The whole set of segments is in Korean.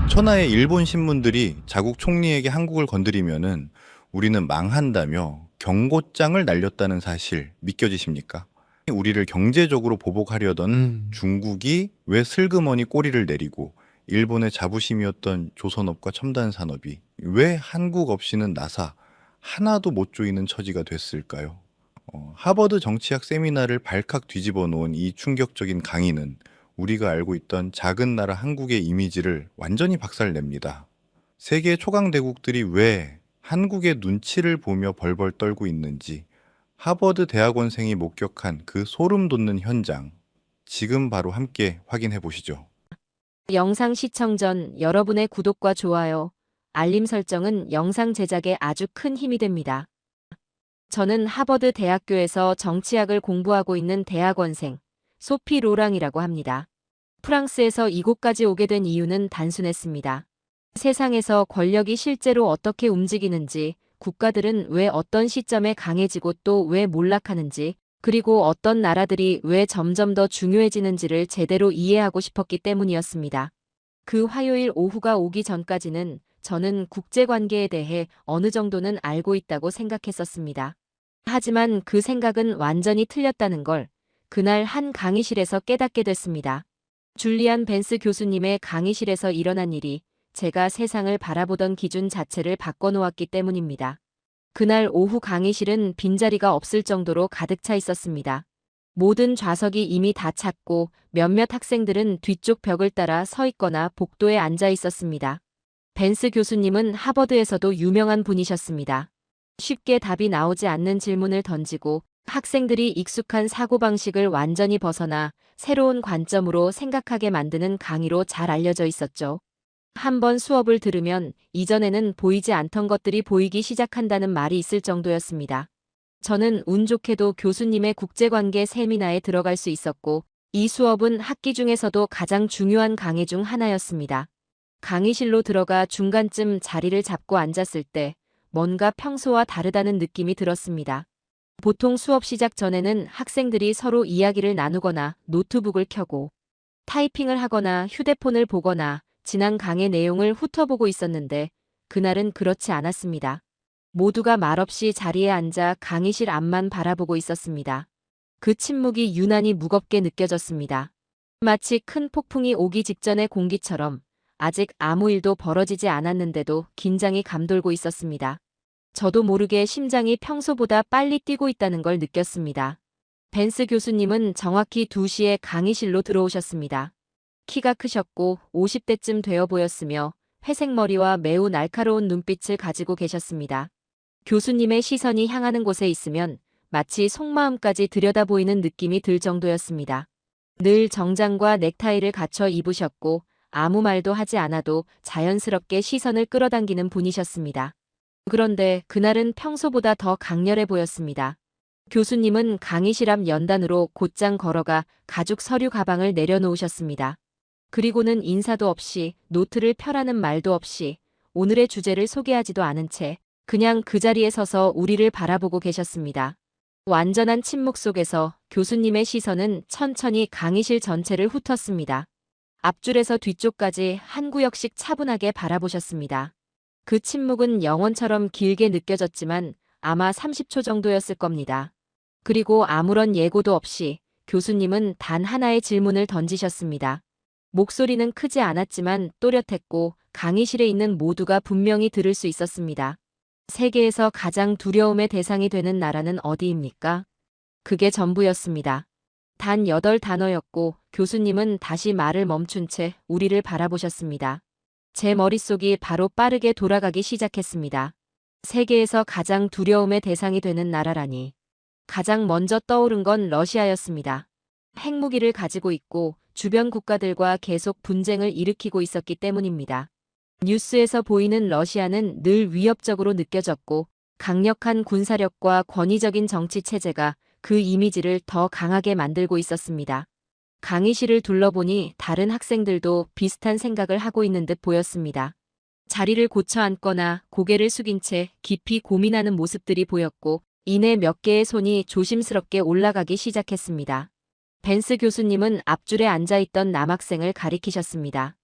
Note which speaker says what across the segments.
Speaker 1: 천하의 일본 신문들이 자국 총리에게 한국을 건드리면은 우리는 망한다며 경고장을 날렸다는 사실 믿겨지십니까? 우리를 경제적으로 보복하려던
Speaker 2: 음.
Speaker 1: 중국이 왜 슬그머니 꼬리를 내리고 일본의 자부심이었던 조선업과 첨단 산업이 왜 한국 없이는 나사 하나도 못 조이는 처지가 됐을까요? 하버드 정치학 세미나를 발칵 뒤집어 놓은 이 충격적인 강의는 우리가 알고 있던 작은 나라 한국의 이미지를 완전히 박살냅니다. 세계 초강대국들이 왜 한국의 눈치를 보며 벌벌 떨고 있는지 하버드 대학원생이 목격한 그 소름 돋는 현장, 지금 바로 함께 확인해 보시죠.
Speaker 3: 영상 시청 전 여러분의 구독과 좋아요, 알림 설정은 영상 제작에 아주 큰 힘이 됩니다. 저는 하버드 대학교에서 정치학을 공부하고 있는 대학원생 소피 로랑이라고 합니다. 프랑스에서 이곳까지 오게 된 이유는 단순했습니다. 세상에서 권력이 실제로 어떻게 움직이는지, 국가들은 왜 어떤 시점에 강해지고 또 왜 몰락하는지, 그리고 어떤 나라들이 왜 점점 더 중요해지는지를 제대로 이해하고 싶었기 때문이었습니다. 그 화요일 오후가 오기 전까지는 저는 국제관계에 대해 어느 정도는 알고 있다고 생각했었습니다. 하지만 그 생각은 완전히 틀렸다는 걸 그날 한 강의실에서 깨닫게 됐습니다. 줄리안 벤스 교수님의 강의실에서 일어난 일이 제가 세상을 바라보던 기준 자체를 바꿔놓았기 때문입니다. 그날 오후 강의실은 빈자리가 없을 정도로 가득 차 있었습니다. 모든 좌석이 이미 다 찼고 몇몇 학생들은 뒤쪽 벽을 따라 서 있거나 복도에 앉아 있었습니다. 벤스 교수님은 하버드에서도 유명한 분이셨습니다. 쉽게 답이 나오지 않는 질문을 던지고 학생들이 익숙한 사고방식을 완전히 벗어나 새로운 관점으로 생각하게 만드는 강의로 잘 알려져 있었죠. 한번 수업을 들으면 이전에는 보이지 않던 것들이 보이기 시작한다는 말이 있을 정도였습니다. 저는 운 좋게도 교수님의 국제관계 세미나에 들어갈 수 있었고, 이 수업은 학기 중에서도 가장 중요한 강의 중 하나였습니다. 강의실로 들어가 중간쯤 자리를 잡고 앉았을 때 뭔가 평소와 다르다는 느낌이 들었습니다. 보통 수업 시작 전에는 학생들이 서로 이야기를 나누거나 노트북을 켜고 타이핑을 하거나 휴대폰을 보거나 지난 강의 내용을 훑어보고 있었는데 그날은 그렇지 않았습니다. 모두가 말없이 자리에 앉아 강의실 앞만 바라보고 있었습니다. 그 침묵이 유난히 무겁게 느껴졌습니다. 마치 큰 폭풍이 오기 직전의 공기처럼 아직 아무 일도 벌어지지 않았는데도 긴장이 감돌고 있었습니다. 저도 모르게 심장이 평소보다 빨리 뛰고 있다는 걸 느꼈습니다. 벤스 교수님은 정확히 2시에 강의실로 들어오셨습니다. 키가 크셨고 50대쯤 되어 보였으며 회색 머리와 매우 날카로운 눈빛을 가지고 계셨습니다. 교수님의 시선이 향하는 곳에 있으면 마치 속마음까지 들여다보이는 느낌이 들 정도였습니다. 늘 정장과 넥타이를 갖춰 입으셨고 아무 말도 하지 않아도 자연스럽게 시선을 끌어당기는 분이셨습니다. 그런데 그날은 평소보다 더 강렬해 보였습니다. 교수님은 강의실 앞 연단으로 곧장 걸어가 가죽 서류 가방을 내려놓으셨습니다. 그리고는 인사도 없이 노트를 펴라는 말도 없이 오늘의 주제를 소개하지도 않은 채 그냥 그 자리에 서서 우리를 바라보고 계셨습니다. 완전한 침묵 속에서 교수님의 시선은 천천히 강의실 전체를 훑었습니다. 앞줄에서 뒤쪽까지 한 구역씩 차분하게 바라보셨습니다. 그 침묵은 영원처럼 길게 느껴졌지만 아마 30초 정도였을 겁니다. 그리고 아무런 예고도 없이 교수님은 단 하나의 질문을 던지셨습니다. 목소리는 크지 않았지만 또렷했고 강의실에 있는 모두가 분명히 들을 수 있었습니다. 세계에서 가장 두려움의 대상이 되는 나라는 어디입니까? 그게 전부였습니다. 단 8단어였고 교수님은 다시 말을 멈춘 채 우리를 바라보셨습니다. 제 머릿속이 바로 빠르게 돌아가기 시작했습니다. 세계에서 가장 두려움의 대상이 되는 나라라니. 가장 먼저 떠오른 건 러시아였습니다. 핵무기를 가지고 있고 주변 국가들과 계속 분쟁을 일으키고 있었기 때문입니다. 뉴스에서 보이는 러시아는 늘 위협적으로 느껴졌고 강력한 군사력과 권위적인 정치 체제가 그 이미지를 더 강하게 만들고 있었습니다. 강의실을 둘러보니 다른 학생들도 비슷한 생각을 하고 있는 듯 보였습니다. 자리를 고쳐 앉거나 고개를 숙인 채 깊이 고민하는 모습들이 보였고 이내 몇 개의 손이 조심스럽게 올라가기 시작했습니다. 벤스 교수님은 앞줄에 앉아있던 남학생을 가리키셨습니다.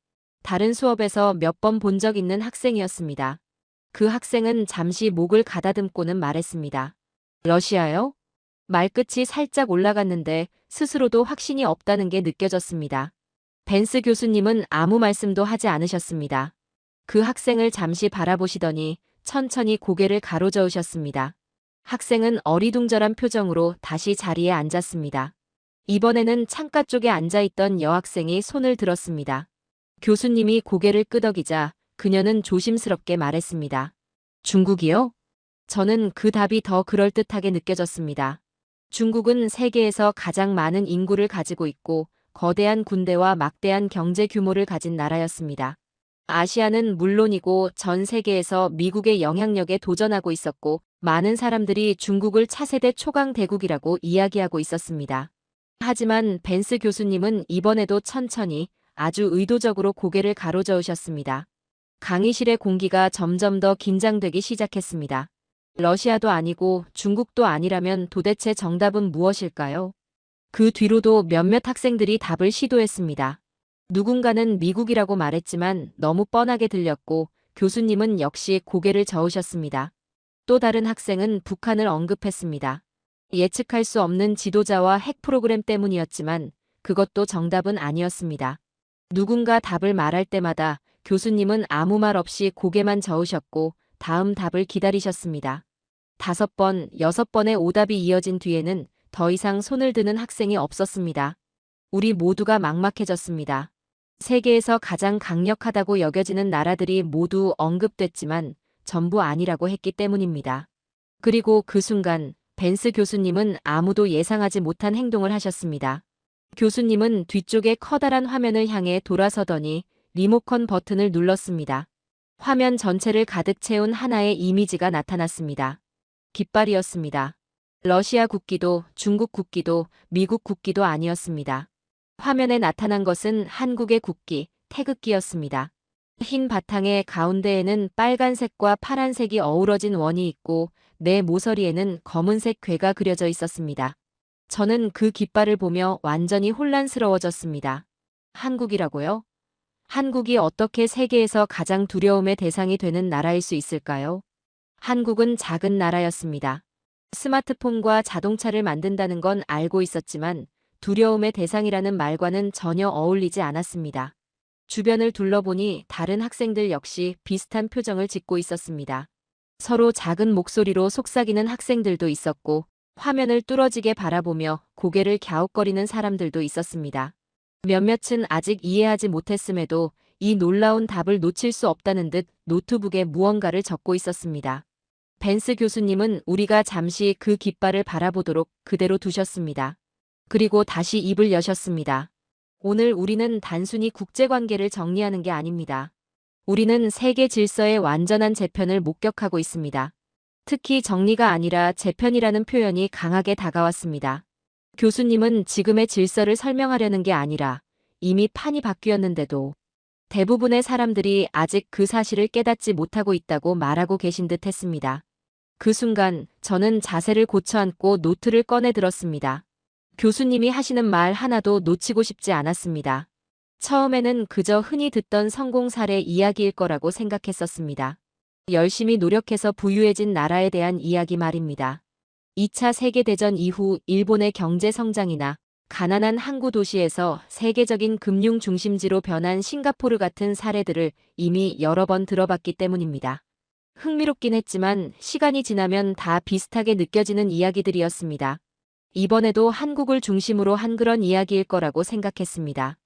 Speaker 3: 다른 수업에서 몇 번 본 적 있는 학생이었습니다. 그 학생은 잠시 목을 가다듬고는 말했습니다. 러시아요? 말끝이 살짝 올라갔는데 스스로도 확신이 없다는 게 느껴졌습니다. 벤스 교수님은 아무 말씀도 하지 않으셨습니다. 그 학생을 잠시 바라보시더니 천천히 고개를 가로저으셨습니다. 학생은 어리둥절한 표정으로 다시 자리에 앉았습니다. 이번에는 창가 쪽에 앉아있던 여학생이 손을 들었습니다. 교수님이 고개를 끄덕이자 그녀는 조심스럽게 말했습니다. 중국이요? 저는 그 답이 더 그럴듯하게 느껴졌습니다. 중국은 세계에서 가장 많은 인구를 가지고 있고 거대한 군대와 막대한 경제 규모를 가진 나라였습니다. 아시아는 물론이고 전 세계에서 미국의 영향력에 도전하고 있었고 많은 사람들이 중국을 차세대 초강 대국이라고 이야기하고 있었습니다. 하지만 벤스 교수님은 이번에도 천천히 아주 의도적으로 고개를 가로저으셨습니다. 강의실의 공기가 점점 더 긴장되기 시작했습니다. 러시아도 아니고 중국도 아니라면 도대체 정답은 무엇일까요? 그 뒤로도 몇몇 학생들이 답을 시도했습니다. 누군가는 미국이라고 말했지만 너무 뻔하게 들렸고 교수님은 역시 고개를 저으셨습니다. 또 다른 학생은 북한을 언급했습니다. 예측할 수 없는 지도자와 핵 프로그램 때문이었지만 그것도 정답은 아니었습니다. 누군가 답을 말할 때마다 교수님은 아무 말 없이 고개만 저으셨고 다음 답을 기다리셨습니다. 5번, 6번의 오답이 이어진 뒤에는 더 이상 손을 드는 학생이 없었습니다. 우리 모두가 막막해졌습니다. 세계에서 가장 강력하다고 여겨지는 나라들이 모두 언급됐지만 전부 아니라고 했기 때문입니다. 그리고 그 순간 벤스 교수님은 아무도 예상하지 못한 행동을 하셨습니다. 교수님은 뒤쪽의 커다란 화면을 향해 돌아서더니 리모컨 버튼을 눌렀습니다. 화면 전체를 가득 채운 하나의 이미지가 나타났습니다. 깃발이었습니다. 러시아 국기도 중국 국기도 미국 국기도 아니었습니다. 화면에 나타난 것은 한국의 국기, 태극기였습니다. 흰 바탕의 가운데에는 빨간색과 파란색이 어우러진 원이 있고 내 모서리에는 검은색 괴가 그려져 있었습니다. 저는 그 깃발을 보며 완전히 혼란스러워졌습니다. 한국이라고요? 한국이 어떻게 세계에서 가장 두려움의 대상이 되는 나라일 수 있을까요? 한국은 작은 나라였습니다. 스마트폰과 자동차를 만든다는 건 알고 있었지만 두려움의 대상이라는 말과는 전혀 어울리지 않았습니다. 주변을 둘러보니 다른 학생들 역시 비슷한 표정을 짓고 있었습니다. 서로 작은 목소리로 속삭이는 학생들도 있었고 화면을 뚫어지게 바라보며 고개를 갸웃거리는 사람들도 있었습니다. 몇몇은 아직 이해하지 못했음에도 이 놀라운 답을 놓칠 수 없다는 듯 노트북에 무언가를 적고 있었습니다. 벤스 교수님은 우리가 잠시 그 깃발을 바라보도록 그대로 두셨습니다. 그리고 다시 입을 여셨습니다. 오늘 우리는 단순히 국제관계를 정리하는 게 아닙니다. 우리는 세계 질서의 완전한 재편을 목격하고 있습니다. 특히 정리가 아니라 재편이라는 표현이 강하게 다가왔습니다. 교수님은 지금의 질서를 설명하려는 게 아니라 이미 판이 바뀌었는데도 대부분의 사람들이 아직 그 사실을 깨닫지 못하고 있다고 말하고 계신 듯 했습니다. 그 순간 저는 자세를 고쳐앉고 노트를 꺼내 들었습니다. 교수님이 하시는 말 하나도 놓치고 싶지 않았습니다. 처음에는 그저 흔히 듣던 성공 사례 이야기일 거라고 생각했었습니다. 열심히 노력해서 부유해진 나라에 대한 이야기 말입니다. 2차 세계대전 이후 일본의 경제 성장이나 가난한 항구 도시에서 세계적인 금융 중심지로 변한 싱가포르 같은 사례들을 이미 여러 번 들어봤기 때문입니다. 흥미롭긴 했지만 시간이 지나면 다 비슷하게 느껴지는 이야기들이었습니다. 이번에도 한국을 중심으로 한 그런 이야기일 거라고 생각했습니다.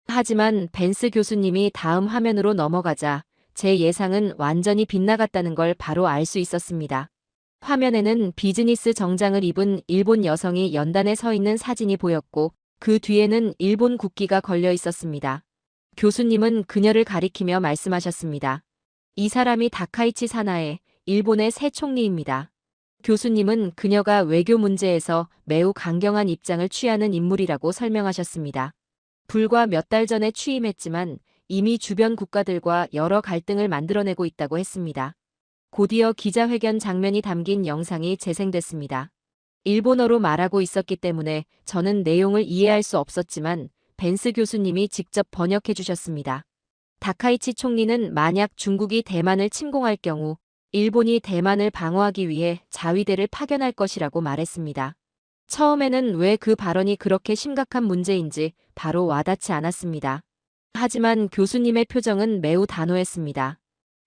Speaker 3: 하지만 벤스 교수님이 다음 화면으로 넘어가자 제 예상은 완전히 빗나갔다는 걸 바로 알 수 있었습니다. 화면에는 비즈니스 정장을 입은 일본 여성이 연단에 서 있는 사진이 보였고 그 뒤에는 일본 국기가 걸려 있었습니다. 교수님은 그녀를 가리키며 말씀하셨습니다. 이 사람이 다카이치 사나에, 일본의 새 총리입니다. 교수님은 그녀가 외교 문제에서 매우 강경한 입장을 취하는 인물이라고 설명하셨습니다. 불과 몇 달 전에 취임했지만 이미 주변 국가들과 여러 갈등을 만들어내고 있다고 했습니다. 곧이어 기자회견 장면이 담긴 영상이 재생됐습니다. 일본어로 말하고 있었기 때문에 저는 내용을 이해할 수 없었지만 벤스 교수님이 직접 번역해 주셨습니다. 다카이치 총리는 만약 중국이 대만을 침공할 경우 일본이 대만을 방어하기 위해 자위대를 파견할 것이라고 말했습니다. 처음에는 왜 그 발언이 그렇게 심각한 문제인지 바로 와닿지 않았습니다. 하지만 교수님의 표정은 매우 단호했습니다.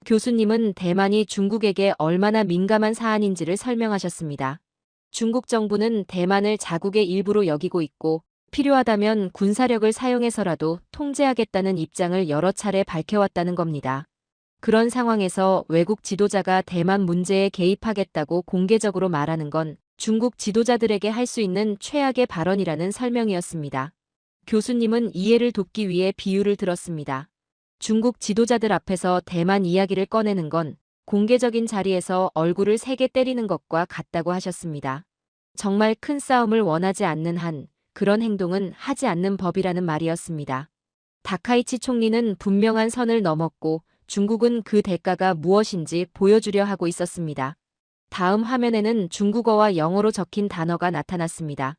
Speaker 3: 교수님은 대만이 중국에게 얼마나 민감한 사안인지를 설명하셨습니다. 중국 정부는 대만을 자국의 일부로 여기고 있고 필요하다면 군사력을 사용해서라도 통제하겠다는 입장을 여러 차례 밝혀왔다는 겁니다. 그런 상황에서 외국 지도자가 대만 문제에 개입하겠다고 공개적으로 말하는 건 중국 지도자들에게 할 수 있는 최악의 발언이라는 설명이었습니다. 교수님은 이해를 돕기 위해 비유를 들었습니다. 중국 지도자들 앞에서 대만 이야기를 꺼내는 건 공개적인 자리에서 얼굴을 세게 때리는 것과 같다고 하셨습니다. 정말 큰 싸움을 원하지 않는 한 그런 행동은 하지 않는 법이라는 말이었습니다. 다카이치 총리는 분명한 선을 넘었고 중국은 그 대가가 무엇인지 보여주려 하고 있었습니다. 다음 화면에는 중국어와 영어로 적힌 단어가 나타났습니다.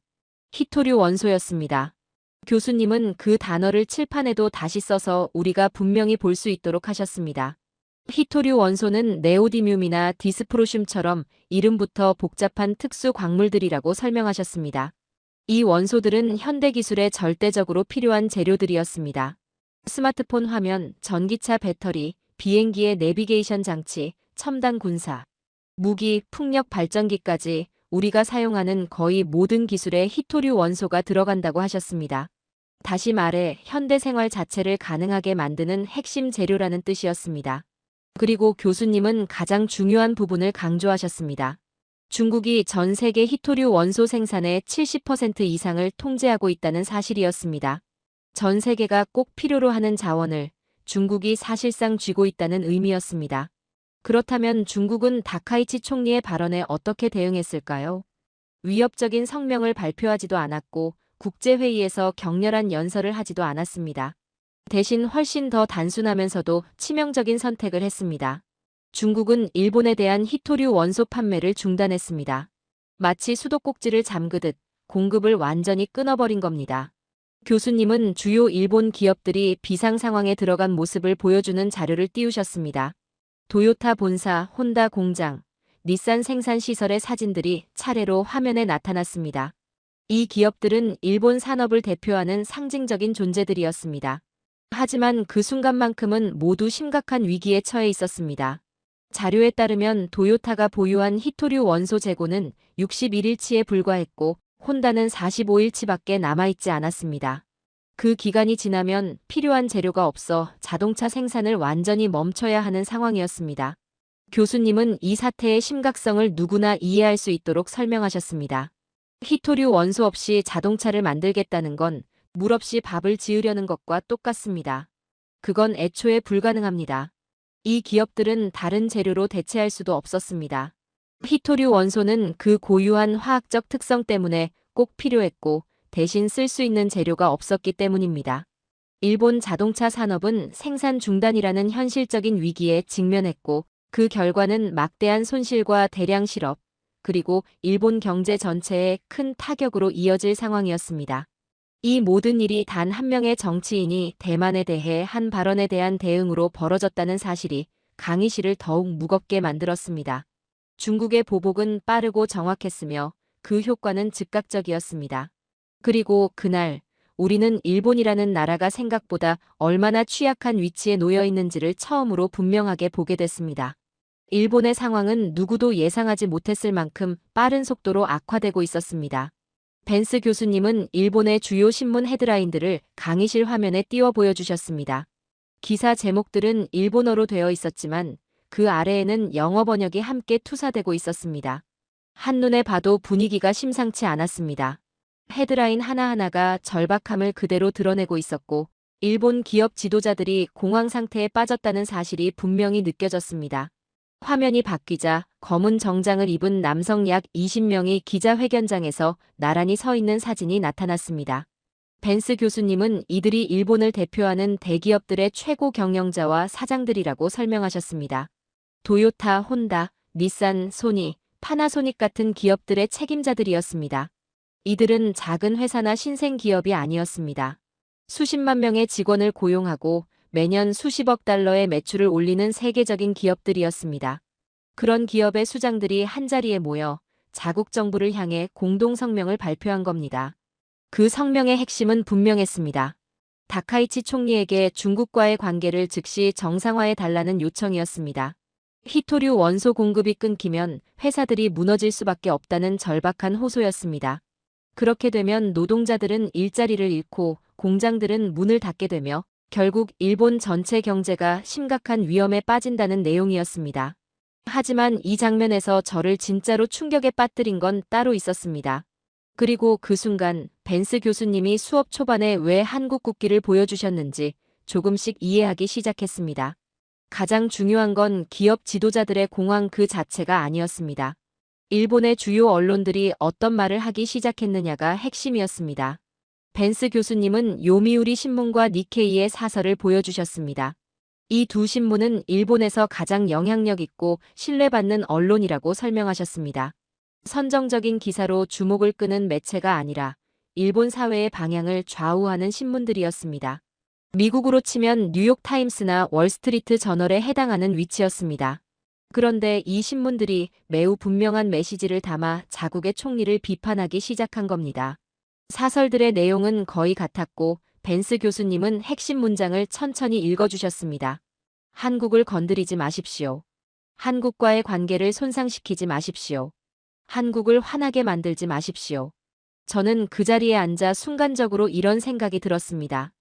Speaker 3: 히토류 원소였습니다. 교수님은 그 단어를 칠판에도 다시 써서 우리가 분명히 볼 수 있도록 하셨습니다. 히토류 원소는 네오디뮴이나 디스프로슘처럼 이름부터 복잡한 특수 광물들이라고 설명하셨습니다. 이 원소들은 현대 기술에 절대적으로 필요한 재료들이었습니다. 스마트폰 화면, 전기차 배터리, 비행기의 내비게이션 장치, 첨단 군사, 무기, 풍력 발전기까지 우리가 사용하는 거의 모든 기술에 히토류 원소가 들어간다고 하셨습니다. 다시 말해 현대 생활 자체를 가능하게 만드는 핵심 재료라는 뜻이었습니다. 그리고 교수님은 가장 중요한 부분을 강조하셨습니다. 중국이 전 세계 히토류 원소 생산의 70% 이상을 통제하고 있다는 사실이었습니다. 전 세계가 꼭 필요로 하는 자원을 중국이 사실상 쥐고 있다는 의미였습니다. 그렇다면 중국은 다카이치 총리의 발언에 어떻게 대응했을까요? 위협적인 성명을 발표하지도 않았고 국제회의에서 격렬한 연설을 하지도 않았습니다. 대신 훨씬 더 단순하면서도 치명적인 선택을 했습니다. 중국은 일본에 대한 히토류 원소 판매를 중단했습니다. 마치 수도꼭지를 잠그듯 공급을 완전히 끊어버린 겁니다. 교수님은 주요 일본 기업들이 비상 상황에 들어간 모습을 보여주는 자료를 띄우셨습니다. 도요타 본사, 혼다 공장, 닛산 생산 시설의 사진들이 차례로 화면에 나타났습니다. 이 기업들은 일본 산업을 대표하는 상징적인 존재들이었습니다. 하지만 그 순간만큼은 모두 심각한 위기에 처해 있었습니다. 자료에 따르면 도요타가 보유한 히토류 원소 재고는 61일치에 불과했고 혼다는 45일치밖에 남아있지 않았습니다. 그 기간이 지나면 필요한 재료가 없어 자동차 생산을 완전히 멈춰야 하는 상황이었습니다. 교수님은 이 사태의 심각성을 누구나 이해할 수 있도록 설명하셨습니다. 히토류 원소 없이 자동차를 만들겠다는 건 물 없이 밥을 지으려는 것과 똑같습니다. 그건 애초에 불가능합니다. 이 기업들은 다른 재료로 대체할 수도 없었습니다. 히토류 원소는 그 고유한 화학적 특성 때문에 꼭 필요했고 대신 쓸 수 있는 재료가 없었기 때문입니다. 일본 자동차 산업은 생산 중단이라는 현실적인 위기에 직면했고 그 결과는 막대한 손실과 대량 실업, 그리고 일본 경제 전체에 큰 타격으로 이어질 상황이었습니다. 이 모든 일이 단 한 명의 정치인이 대만에 대해 한 발언에 대한 대응으로 벌어졌다는 사실이 강의실을 더욱 무겁게 만들었습니다. 중국의 보복은 빠르고 정확했으며 그 효과는 즉각적이었습니다. 그리고 그날 우리는 일본이라는 나라가 생각보다 얼마나 취약한 위치에 놓여 있는지를 처음으로 분명하게 보게 됐습니다. 일본의 상황은 누구도 예상하지 못했을 만큼 빠른 속도로 악화되고 있었습니다. 벤스 교수님은 일본의 주요 신문 헤드라인들을 강의실 화면에 띄워 보여주셨습니다. 기사 제목들은 일본어로 되어 있었지만 그 아래에는 영어 번역이 함께 투사되고 있었습니다. 한눈에 봐도 분위기가 심상치 않았습니다. 헤드라인 하나하나가 절박함을 그대로 드러내고 있었고 일본 기업 지도자들이 공황 상태에 빠졌다는 사실이 분명히 느껴졌습니다. 화면이 바뀌자 검은 정장을 입은 남성 약 20명이 기자회견장에서 나란히 서 있는 사진이 나타났습니다. 벤스 교수님은 이들이 일본을 대표하는 대기업들의 최고 경영자와 사장들이라고 설명하셨습니다. 도요타, 혼다, 닛산, 소니, 파나소닉 같은 기업들의 책임자들이었습니다. 이들은 작은 회사나 신생 기업이 아니었습니다. 수십만 명의 직원을 고용하고 매년 수십억 달러의 매출을 올리는 세계적인 기업들이었습니다. 그런 기업의 수장들이 한자리에 모여 자국 정부를 향해 공동 성명을 발표한 겁니다. 그 성명의 핵심은 분명했습니다. 다카이치 총리에게 중국과의 관계를 즉시 정상화해 달라는 요청이었습니다. 히토류 원소 공급이 끊기면 회사들이 무너질 수밖에 없다는 절박한 호소였습니다. 그렇게 되면 노동자들은 일자리를 잃고 공장들은 문을 닫게 되며 결국 일본 전체 경제가 심각한 위험에 빠진다는 내용이었습니다. 하지만 이 장면에서 저를 진짜로 충격에 빠뜨린 건 따로 있었습니다. 그리고 그 순간 벤스 교수님이 수업 초반에 왜 한국 국기를 보여주셨는지 조금씩 이해하기 시작했습니다. 가장 중요한 건 기업 지도자들의 공황 그 자체가 아니었습니다. 일본의 주요 언론들이 어떤 말을 하기 시작했느냐가 핵심이었습니다. 벤스 교수님은 요미우리 신문과 니케이의 사설을 보여주셨습니다. 이 두 신문은 일본에서 가장 영향력 있고 신뢰받는 언론이라고 설명하셨습니다. 선정적인 기사로 주목을 끄는 매체가 아니라 일본 사회의 방향을 좌우하는 신문들이었습니다. 미국으로 치면 뉴욕타임스나 월스트리트 저널에 해당하는 위치였습니다. 그런데 이 신문들이 매우 분명한 메시지를 담아 자국의 총리를 비판하기 시작한 겁니다. 사설들의 내용은 거의 같았고 벤스 교수님은 핵심 문장을 천천히 읽어주셨습니다. 한국을 건드리지 마십시오. 한국과의 관계를 손상시키지 마십시오. 한국을 화나게 만들지 마십시오. 저는 그 자리에 앉아 순간적으로 이런 생각이 들었습니다.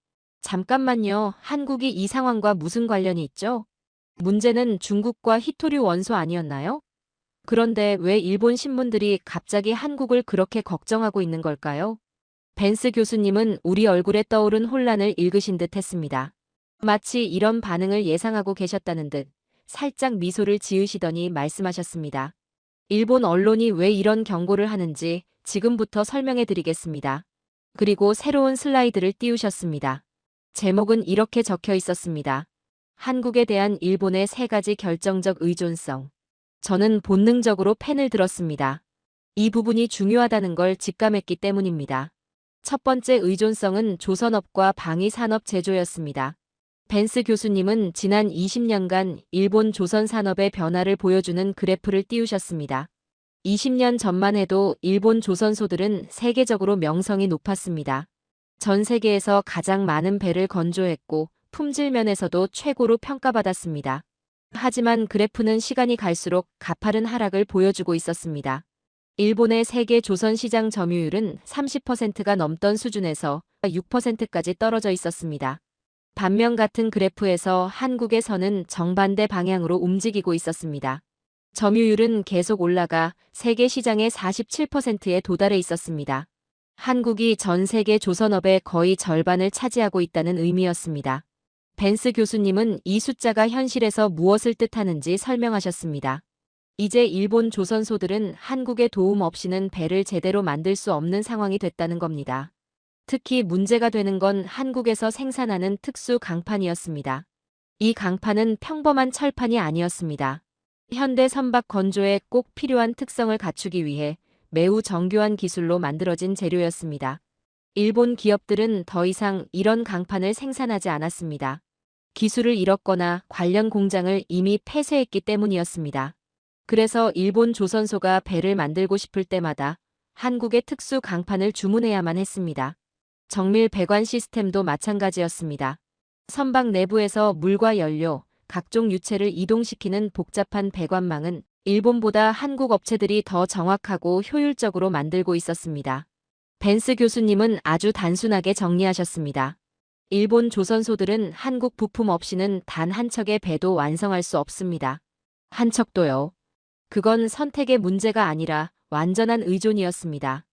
Speaker 3: 잠깐만요. 한국이 이 상황과 무슨 관련이 있죠? 문제는 중국과 히토류 원소 아니었나요? 그런데 왜 일본 신문들이 갑자기 한국을 그렇게 걱정하고 있는 걸까요? 벤스 교수님은 우리 얼굴에 떠오른 혼란을 읽으신 듯 했습니다. 마치 이런 반응을 예상하고 계셨다는 듯 살짝 미소를 지으시더니 말씀하셨습니다. 일본 언론이 왜 이런 경고를 하는지 지금부터 설명해 드리겠습니다. 그리고 새로운 슬라이드를 띄우셨습니다. 제목은 이렇게 적혀 있었습니다. 한국에 대한 일본의 3가지 결정적 의존성. 저는 본능적으로 펜을 들었습니다. 이 부분이 중요하다는 걸 직감했기 때문입니다. 첫 번째 의존성은 조선업과 방위산업 제조였습니다. 벤스 교수님은 지난 20년간 일본 조선 산업의 변화를 보여주는 그래프를 띄우셨습니다. 20년 전만 해도 일본 조선소들은 세계적으로 명성이 높았습니다. 전 세계에서 가장 많은 배를 건조했고 품질 면에서도 최고로 평가받았습니다. 하지만 그래프는 시간이 갈수록 가파른 하락을 보여주고 있었습니다. 일본의 세계 조선 시장 점유율은 30%가 넘던 수준에서 6%까지 떨어져 있었습니다. 반면 같은 그래프에서 한국에서는 정반대 방향으로 움직이고 있었습니다. 점유율은 계속 올라가 세계 시장의 47%에 도달해 있었습니다. 한국이 전 세계 조선업의 거의 절반을 차지하고 있다는 의미였습니다. 벤스 교수님은 이 숫자가 현실에서 무엇을 뜻하는지 설명하셨습니다. 이제 일본 조선소들은 한국의 도움 없이는 배를 제대로 만들 수 없는 상황이 됐다는 겁니다. 특히 문제가 되는 건 한국에서 생산하는 특수 강판이었습니다. 이 강판은 평범한 철판이 아니었습니다. 현대 선박 건조에 꼭 필요한 특성을 갖추기 위해 매우 정교한 기술로 만들어진 재료였습니다. 일본 기업들은 더 이상 이런 강판을 생산하지 않았습니다. 기술을 잃었거나 관련 공장을 이미 폐쇄했기 때문이었습니다. 그래서 일본 조선소가 배를 만들고 싶을 때마다 한국의 특수 강판을 주문해야만 했습니다. 정밀 배관 시스템도 마찬가지였습니다. 선박 내부에서 물과 연료, 각종 유체를 이동시키는 복잡한 배관망은 일본보다 한국 업체들이 더 정확하고 효율적으로 만들고 있었습니다. 벤스 교수님은 아주 단순하게 정리하셨습니다. 일본 조선소들은 한국 부품 없이는 단 한 척의 배도 완성할 수 없습니다. 한 척도요. 그건 선택의 문제가 아니라 완전한 의존이었습니다.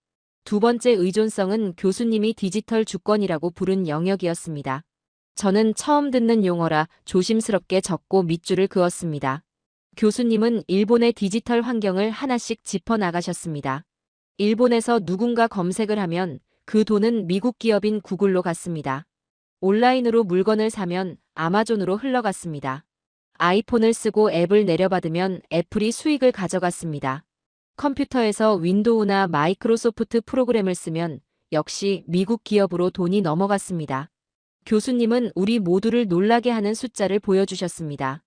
Speaker 3: 두 번째 의존성은 교수님이 디지털 주권이라고 부른 영역이었습니다. 저는 처음 듣는 용어라 조심스럽게 적고 밑줄을 그었습니다. 교수님은 일본의 디지털 환경을 하나씩 짚어나가셨습니다. 일본에서 누군가 검색을 하면 그 돈은 미국 기업인 구글로 갔습니다. 온라인으로 물건을 사면 아마존으로 흘러갔습니다. 아이폰을 쓰고 앱을 내려받으면 애플이 수익을 가져갔습니다. 컴퓨터에서 윈도우나 마이크로소프트 프로그램을 쓰면 역시 미국 기업으로 돈이 넘어갔습니다. 교수님은 우리 모두를 놀라게 하는 숫자를 보여주셨습니다.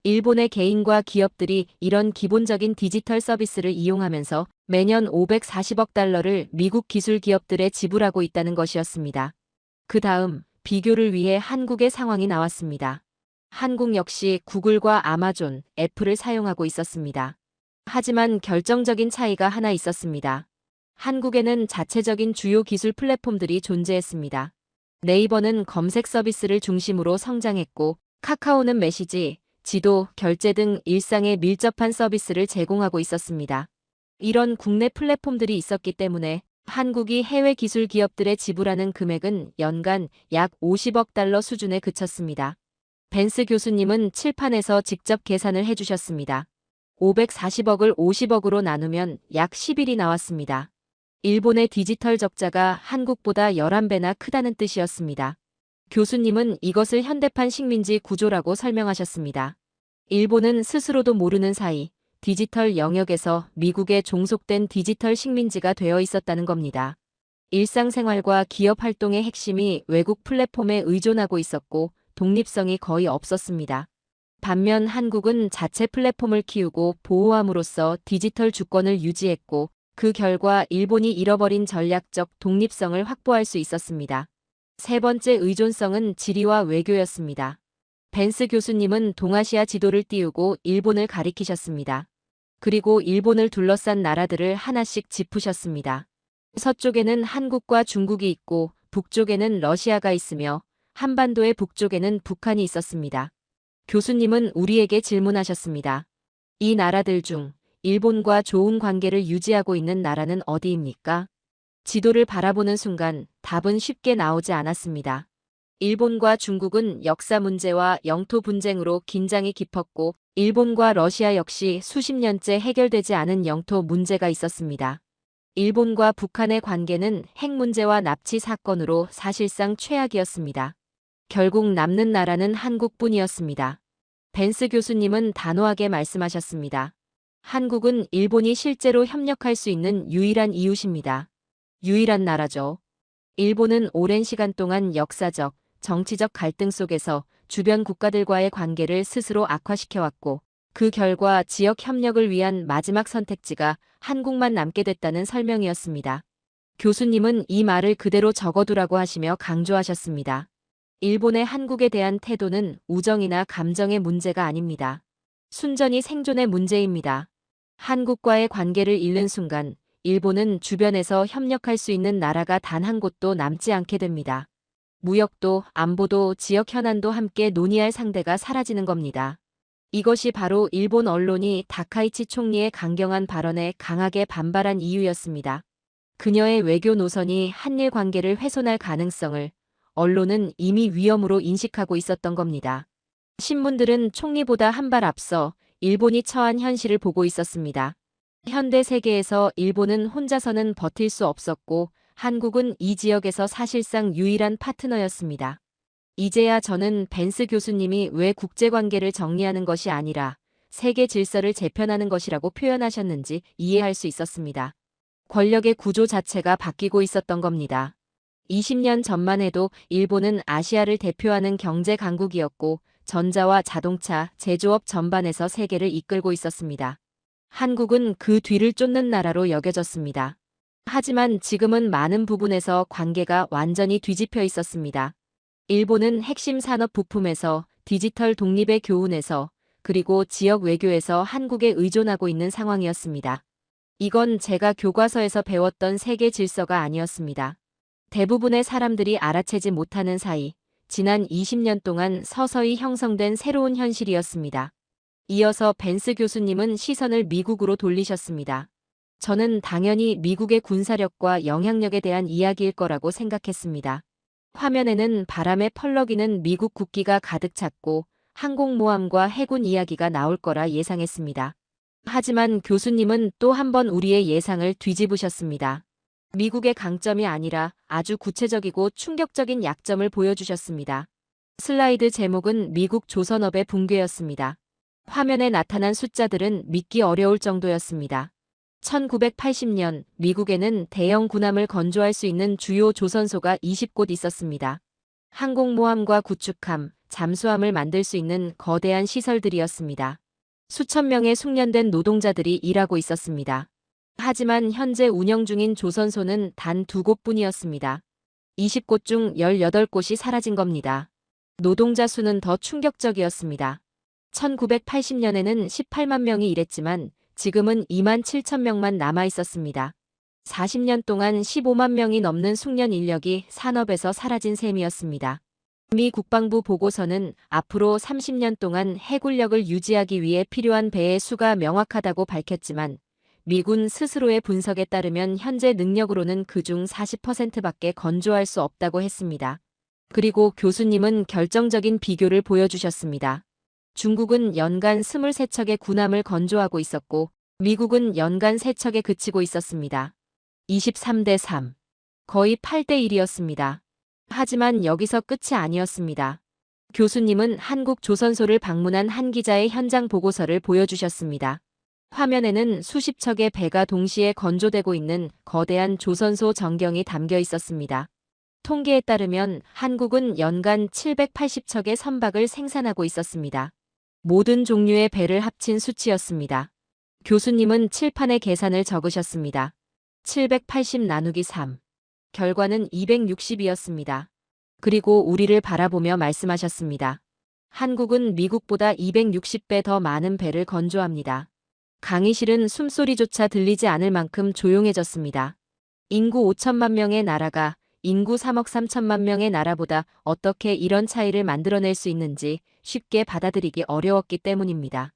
Speaker 3: 일본의 개인과 기업들이 이런 기본적인 디지털 서비스를 이용하면서 매년 540억 달러를 미국 기술 기업들에 지불하고 있다는 것이었습니다. 그 다음 비교를 위해 한국의 상황이 나왔습니다. 한국 역시 구글과 아마존, 애플을 사용하고 있었습니다. 하지만 결정적인 차이가 하나 있었습니다. 한국에는 자체적인 주요 기술 플랫폼들이 존재했습니다. 네이버는 검색 서비스를 중심으로 성장했고, 카카오는 메시지, 지도, 결제 등 일상에 밀접한 서비스를 제공하고 있었습니다. 이런 국내 플랫폼들이 있었기 때문에 한국이 해외 기술 기업들에 지불하는 금액은 연간 약 50억 달러 수준에 그쳤습니다. 벤스 교수님은 칠판에서 직접 계산을 해주셨습니다. 540억을 50억으로 나누면 약 10일이 나왔습니다. 일본의 디지털 적자가 한국보다 11배나 크다는 뜻이었습니다. 교수님은 이것을 현대판 식민지 구조라고 설명하셨습니다. 일본은 스스로도 모르는 사이 디지털 영역에서 미국에 종속된 디지털 식민지가 되어 있었다는 겁니다. 일상생활과 기업 활동의 핵심이 외국 플랫폼에 의존하고 있었고 독립성이 거의 없었습니다. 반면 한국은 자체 플랫폼을 키우고 보호함으로써 디지털 주권을 유지했고 그 결과 일본이 잃어버린 전략적 독립성을 확보할 수 있었습니다. 세 번째 의존성은 지리와 외교였습니다. 벤스 교수님은 동아시아 지도를 띄우고 일본을 가리키셨습니다. 그리고 일본을 둘러싼 나라들을 하나씩 짚으셨습니다. 서쪽에는 한국과 중국이 있고 북쪽에는 러시아가 있으며 한반도의 북쪽에는 북한이 있었습니다. 교수님은 우리에게 질문하셨습니다. 이 나라들 중 일본과 좋은 관계를 유지하고 있는 나라는 어디입니까? 지도를 바라보는 순간 답은 쉽게 나오지 않았습니다. 일본과 중국은 역사 문제와 영토 분쟁으로 긴장이 깊었고 일본과 러시아 역시 수십 년째 해결되지 않은 영토 문제가 있었습니다. 일본과 북한의 관계는 핵 문제와 납치 사건으로 사실상 최악이었습니다. 결국 남는 나라는 한국뿐이었습니다. 벤스 교수님은 단호하게 말씀하셨습니다. 한국은 일본이 실제로 협력할 수 있는 유일한 이웃입니다. 유일한 나라죠. 일본은 오랜 시간 동안 역사적, 정치적 갈등 속에서 주변 국가들과의 관계를 스스로 악화시켜왔고 그 결과 지역 협력을 위한 마지막 선택지가 한국만 남게 됐다는 설명이었습니다. 교수님은 이 말을 그대로 적어두라고 하시며 강조하셨습니다. 일본의 한국에 대한 태도는 우정이나 감정의 문제가 아닙니다. 순전히 생존의 문제입니다. 한국과의 관계를 잃는 순간 일본은 주변에서 협력할 수 있는 나라가 단 한 곳도 남지 않게 됩니다. 무역도 안보도 지역 현안도 함께 논의할 상대가 사라지는 겁니다. 이것이 바로 일본 언론이 다카이치 총리의 강경한 발언에 강하게 반발한 이유였습니다. 그녀의 외교 노선이 한일 관계를 훼손할 가능성을 언론은 이미 위험으로 인식하고 있었던 겁니다. 신문들은 총리보다 한 발 앞서 일본이 처한 현실을 보고 있었습니다. 현대 세계에서 일본은 혼자서는 버틸 수 없었고 한국은 이 지역에서 사실상 유일한 파트너였습니다. 이제야 저는 벤스 교수님이 왜 국제관계를 정리하는 것이 아니라 세계 질서를 재편하는 것이라고 표현하셨는지 이해할 수 있었습니다. 권력의 구조 자체가 바뀌고 있었던 겁니다. 20년 전만 해도 일본은 아시아를 대표하는 경제 강국이었고 전자와 자동차, 제조업 전반에서 세계를 이끌고 있었습니다. 한국은 그 뒤를 쫓는 나라로 여겨졌습니다. 하지만 지금은 많은 부분에서 관계가 완전히 뒤집혀 있었습니다. 일본은 핵심 산업 부품에서 디지털 독립의 교훈에서 그리고 지역 외교에서 한국에 의존하고 있는 상황이었습니다. 이건 제가 교과서에서 배웠던 세계 질서가 아니었습니다. 대부분의 사람들이 알아채지 못하는 사이 지난 20년 동안 서서히 형성된 새로운 현실이었습니다. 이어서 벤스 교수님은 시선을 미국으로 돌리셨습니다. 저는 당연히 미국의 군사력과 영향력에 대한 이야기일 거라고 생각했습니다. 화면에는 바람에 펄럭이는 미국 국기가 가득 찼고 항공모함과 해군 이야기가 나올 거라 예상했습니다. 하지만 교수님은 또 한 번 우리의 예상을 뒤집으셨습니다. 미국의 강점이 아니라 아주 구체적이고 충격적인 약점을 보여주셨습니다. 슬라이드 제목은 미국 조선업의 붕괴였습니다. 화면에 나타난 숫자들은 믿기 어려울 정도였습니다. 1980년 미국에는 대형 군함을 건조할 수 있는 주요 조선소가 20곳 있었습니다. 항공모함과 구축함, 잠수함을 만들 수 있는 거대한 시설들이었습니다. 수천 명의 숙련된 노동자들이 일하고 있었습니다. 하지만 현재 운영 중인 조선소는 단 2곳뿐이었습니다. 20곳 중 18곳이 사라진 겁니다. 노동자 수는 더 충격적이었습니다. 1980년에는 18만 명이 일했지만 지금은 2만 7천 명만 남아 있었습니다. 40년 동안 15만 명이 넘는 숙련 인력이 산업에서 사라진 셈이었습니다. 미 국방부 보고서는 앞으로 30년 동안 해군력을 유지하기 위해 필요한 배의 수가 명확하다고 밝혔지만 미군 스스로의 분석에 따르면 현재 능력으로는 그중 40%밖에 건조할 수 없다고 했습니다. 그리고 교수님은 결정적인 비교를 보여주셨습니다. 중국은 연간 23척의 군함을 건조하고 있었고 미국은 연간 3척에 그치고 있었습니다. 23대 3. 거의 8대 1이었습니다. 하지만 여기서 끝이 아니었습니다. 교수님은 한국 조선소를 방문한 한 기자의 현장 보고서를 보여주셨습니다. 화면에는 수십 척의 배가 동시에 건조되고 있는 거대한 조선소 전경이 담겨 있었습니다. 통계에 따르면 한국은 연간 780척의 선박을 생산하고 있었습니다. 모든 종류의 배를 합친 수치였습니다. 교수님은 칠판에 계산을 적으셨습니다. 780 나누기 3. 결과는 260이었습니다. 그리고 우리를 바라보며 말씀하셨습니다. 한국은 미국보다 260배 더 많은 배를 건조합니다. 강의실은 숨소리조차 들리지 않을 만큼 조용해졌습니다. 인구 5천만 명의 나라가 인구 3억 3천만 명의 나라보다 어떻게 이런 차이를 만들어낼 수 있는지 쉽게 받아들이기 어려웠기 때문입니다.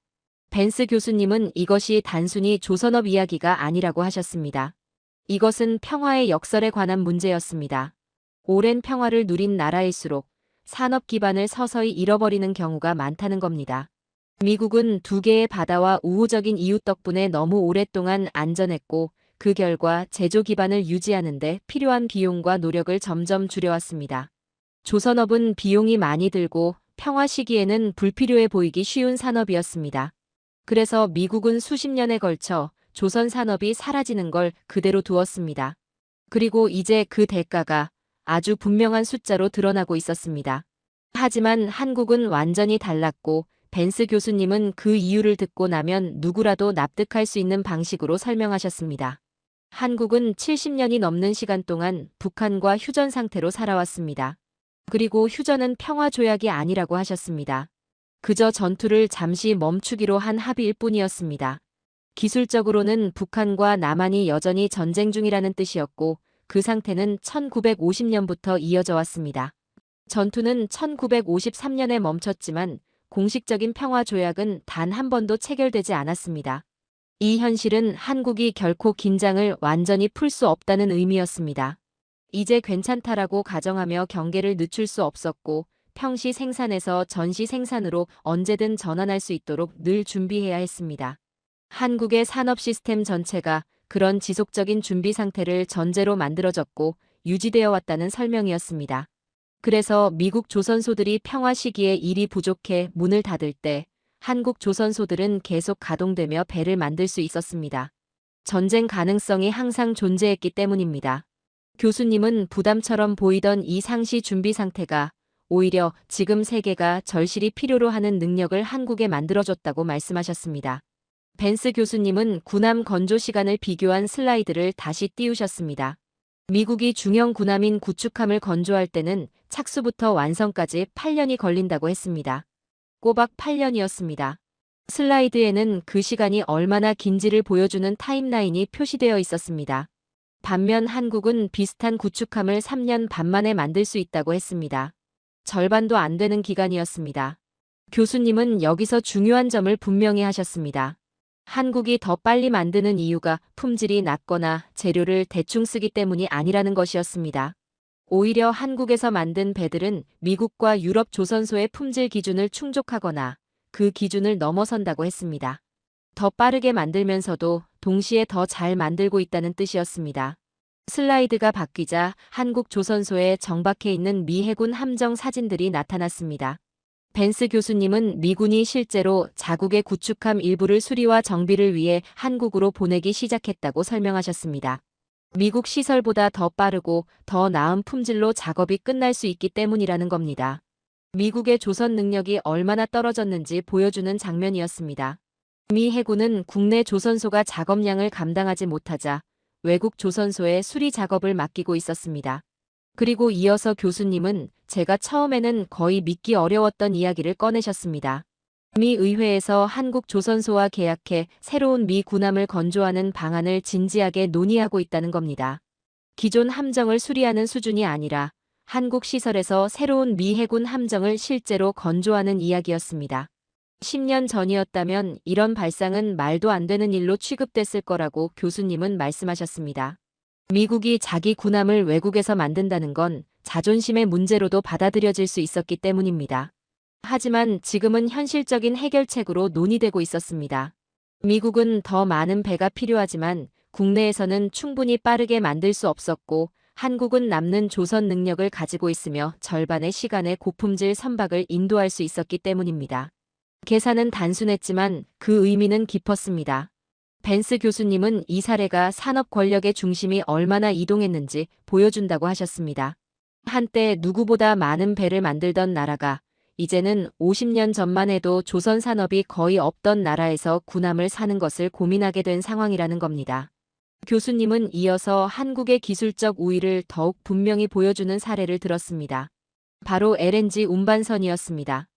Speaker 3: 벤스 교수님은 이것이 단순히 조선업 이야기가 아니라고 하셨습니다. 이것은 평화의 역설에 관한 문제였습니다. 오랜 평화를 누린 나라일수록 산업 기반을 서서히 잃어버리는 경우가 많다는 겁니다. 미국은 2개의 바다와 우호적인 이웃 덕분에 너무 오랫동안 안전했고 그 결과 제조 기반을 유지하는 데 필요한 비용과 노력을 점점 줄여왔습니다. 조선업은 비용이 많이 들고 평화 시기에는 불필요해 보이기 쉬운 산업이었습니다. 그래서 미국은 수십 년에 걸쳐 조선 산업이 사라지는 걸 그대로 두었습니다. 그리고 이제 그 대가가 아주 분명한 숫자로 드러나고 있었습니다. 하지만 한국은 완전히 달랐고 벤스 교수님은 그 이유를 듣고 나면 누구라도 납득할 수 있는 방식으로 설명하셨습니다. 한국은 70년이 넘는 시간 동안 북한과 휴전 상태로 살아왔습니다. 그리고 휴전은 평화 조약이 아니라고 하셨습니다. 그저 전투를 잠시 멈추기로 한 합의일 뿐이었습니다. 기술적으로는 북한과 남한이 여전히 전쟁 중이라는 뜻이었고 그 상태는 1950년부터 이어져 왔습니다. 전투는 1953년에 멈췄지만 공식적인 평화 조약은 단 한 번도 체결되지 않았습니다. 이 현실은 한국이 결코 긴장을 완전히 풀 수 없다는 의미였습니다. 이제 괜찮다라고 가정하며 경계를 늦출 수 없었고 평시 생산에서 전시 생산으로 언제든 전환할 수 있도록 늘 준비해야 했습니다. 한국의 산업 시스템 전체가 그런 지속적인 준비 상태를 전제로 만들어졌고 유지되어 왔다는 설명이었습니다. 그래서 미국 조선소들이 평화 시기에 일이 부족해 문을 닫을 때 한국 조선소들은 계속 가동되며 배를 만들 수 있었습니다. 전쟁 가능성이 항상 존재했기 때문입니다. 교수님은 부담처럼 보이던 이 상시 준비 상태가 오히려 지금 세계가 절실히 필요로 하는 능력을 한국에 만들어줬다고 말씀하셨습니다. 벤스 교수님은 군함 건조 시간을 비교한 슬라이드를 다시 띄우셨습니다. 미국이 중형 군함인 구축함을 건조할 때는 착수부터 완성까지 8년이 걸린다고 했습니다. 꼬박 8년이었습니다. 슬라이드에는 그 시간이 얼마나 긴지를 보여주는 타임라인이 표시되어 있었습니다. 반면 한국은 비슷한 구축함을 3년 반 만에 만들 수 있다고 했습니다. 절반도 안 되는 기간이었습니다. 교수님은 여기서 중요한 점을 분명히 하셨습니다. 한국이 더 빨리 만드는 이유가 품질이 낮거나 재료를 대충 쓰기 때문이 아니라는 것이었습니다. 오히려 한국에서 만든 배들은 미국과 유럽 조선소의 품질 기준을 충족하거나 그 기준을 넘어선다고 했습니다. 더 빠르게 만들면서도 동시에 더 잘 만들고 있다는 뜻이었습니다. 슬라이드가 바뀌자 한국 조선소에 정박해 있는 미 해군 함정 사진들이 나타났습니다. 벤스 교수님은 미군이 실제로 자국의 구축함 일부를 수리와 정비를 위해 한국으로 보내기 시작했다고 설명하셨습니다. 미국 시설보다 더 빠르고 더 나은 품질로 작업이 끝날 수 있기 때문이라는 겁니다. 미국의 조선 능력이 얼마나 떨어졌는지 보여주는 장면이었습니다. 미 해군은 국내 조선소가 작업량을 감당하지 못하자 외국 조선소에 수리 작업을 맡기고 있었습니다. 그리고 이어서 교수님은 제가 처음에는 거의 믿기 어려웠던 이야기를 꺼내셨습니다. 미 의회에서 한국 조선소와 계약해 새로운 미 군함을 건조하는 방안을 진지하게 논의하고 있다는 겁니다. 기존 함정을 수리하는 수준이 아니라 한국 시설에서 새로운 미 해군 함정을 실제로 건조하는 이야기였습니다. 10년 전이었다면 이런 발상은 말도 안 되는 일로 취급됐을 거라고 교수님은 말씀하셨습니다. 미국이 자기 군함을 외국에서 만든다는 건 자존심의 문제로도 받아들여질 수 있었기 때문입니다. 하지만 지금은 현실적인 해결책으로 논의되고 있었습니다. 미국은 더 많은 배가 필요하지만 국내에서는 충분히 빠르게 만들 수 없었고 한국은 남는 조선 능력을 가지고 있으며 절반의 시간에 고품질 선박을 인도할 수 있었기 때문입니다. 계산은 단순했지만 그 의미는 깊었습니다. 벤스 교수님은 이 사례가 산업 권력의 중심이 얼마나 이동했는지 보여준다고 하셨습니다. 한때 누구보다 많은 배를 만들던 나라가 이제는 50년 전만 해도 조선 산업이 거의 없던 나라에서 군함을 사는 것을 고민하게 된 상황이라는 겁니다. 교수님은 이어서 한국의 기술적 우위를 더욱 분명히 보여주는 사례를 들었습니다. 바로 LNG 운반선이었습니다.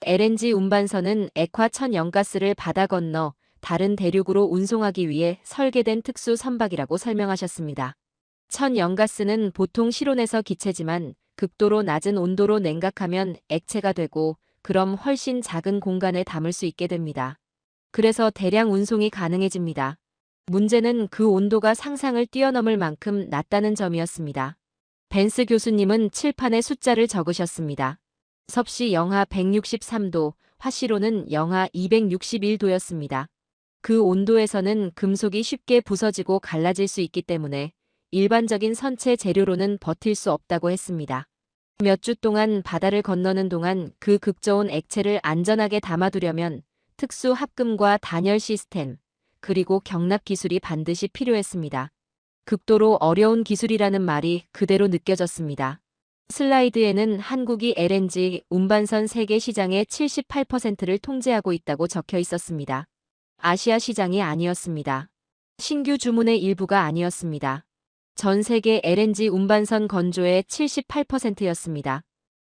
Speaker 3: LNG 운반선은 액화 천연가스를 바다 건너 다른 대륙으로 운송하기 위해 설계된 특수 선박이라고 설명하셨습니다. 천연가스는 보통 실온에서 기체지만 극도로 낮은 온도로 냉각하면 액체가 되고 그럼 훨씬 작은 공간에 담을 수 있게 됩니다. 그래서 대량 운송이 가능해집니다. 문제는 그 온도가 상상을 뛰어넘을 만큼 낮다는 점이었습니다. 벤스 교수님은 칠판에 숫자를 적으셨습니다. 섭씨 영하 163도, 화씨로는 영하 261도였습니다. 그 온도에서는 금속이 쉽게 부서지고 갈라질 수 있기 때문에 일반적인 선체 재료로는 버틸 수 없다고 했습니다. 몇 주 동안 바다를 건너는 동안 그 극저온 액체를 안전하게 담아두려면 특수 합금과 단열 시스템, 그리고 경납 기술이 반드시 필요했습니다. 극도로 어려운 기술이라는 말이 그대로 느껴졌습니다. 슬라이드에는 한국이 LNG 운반선 세계 시장의 78%를 통제하고 있다고 적혀 있었습니다. 아시아 시장이 아니었습니다. 신규 주문의 일부가 아니었습니다. 전 세계 LNG 운반선 건조의 78%였습니다.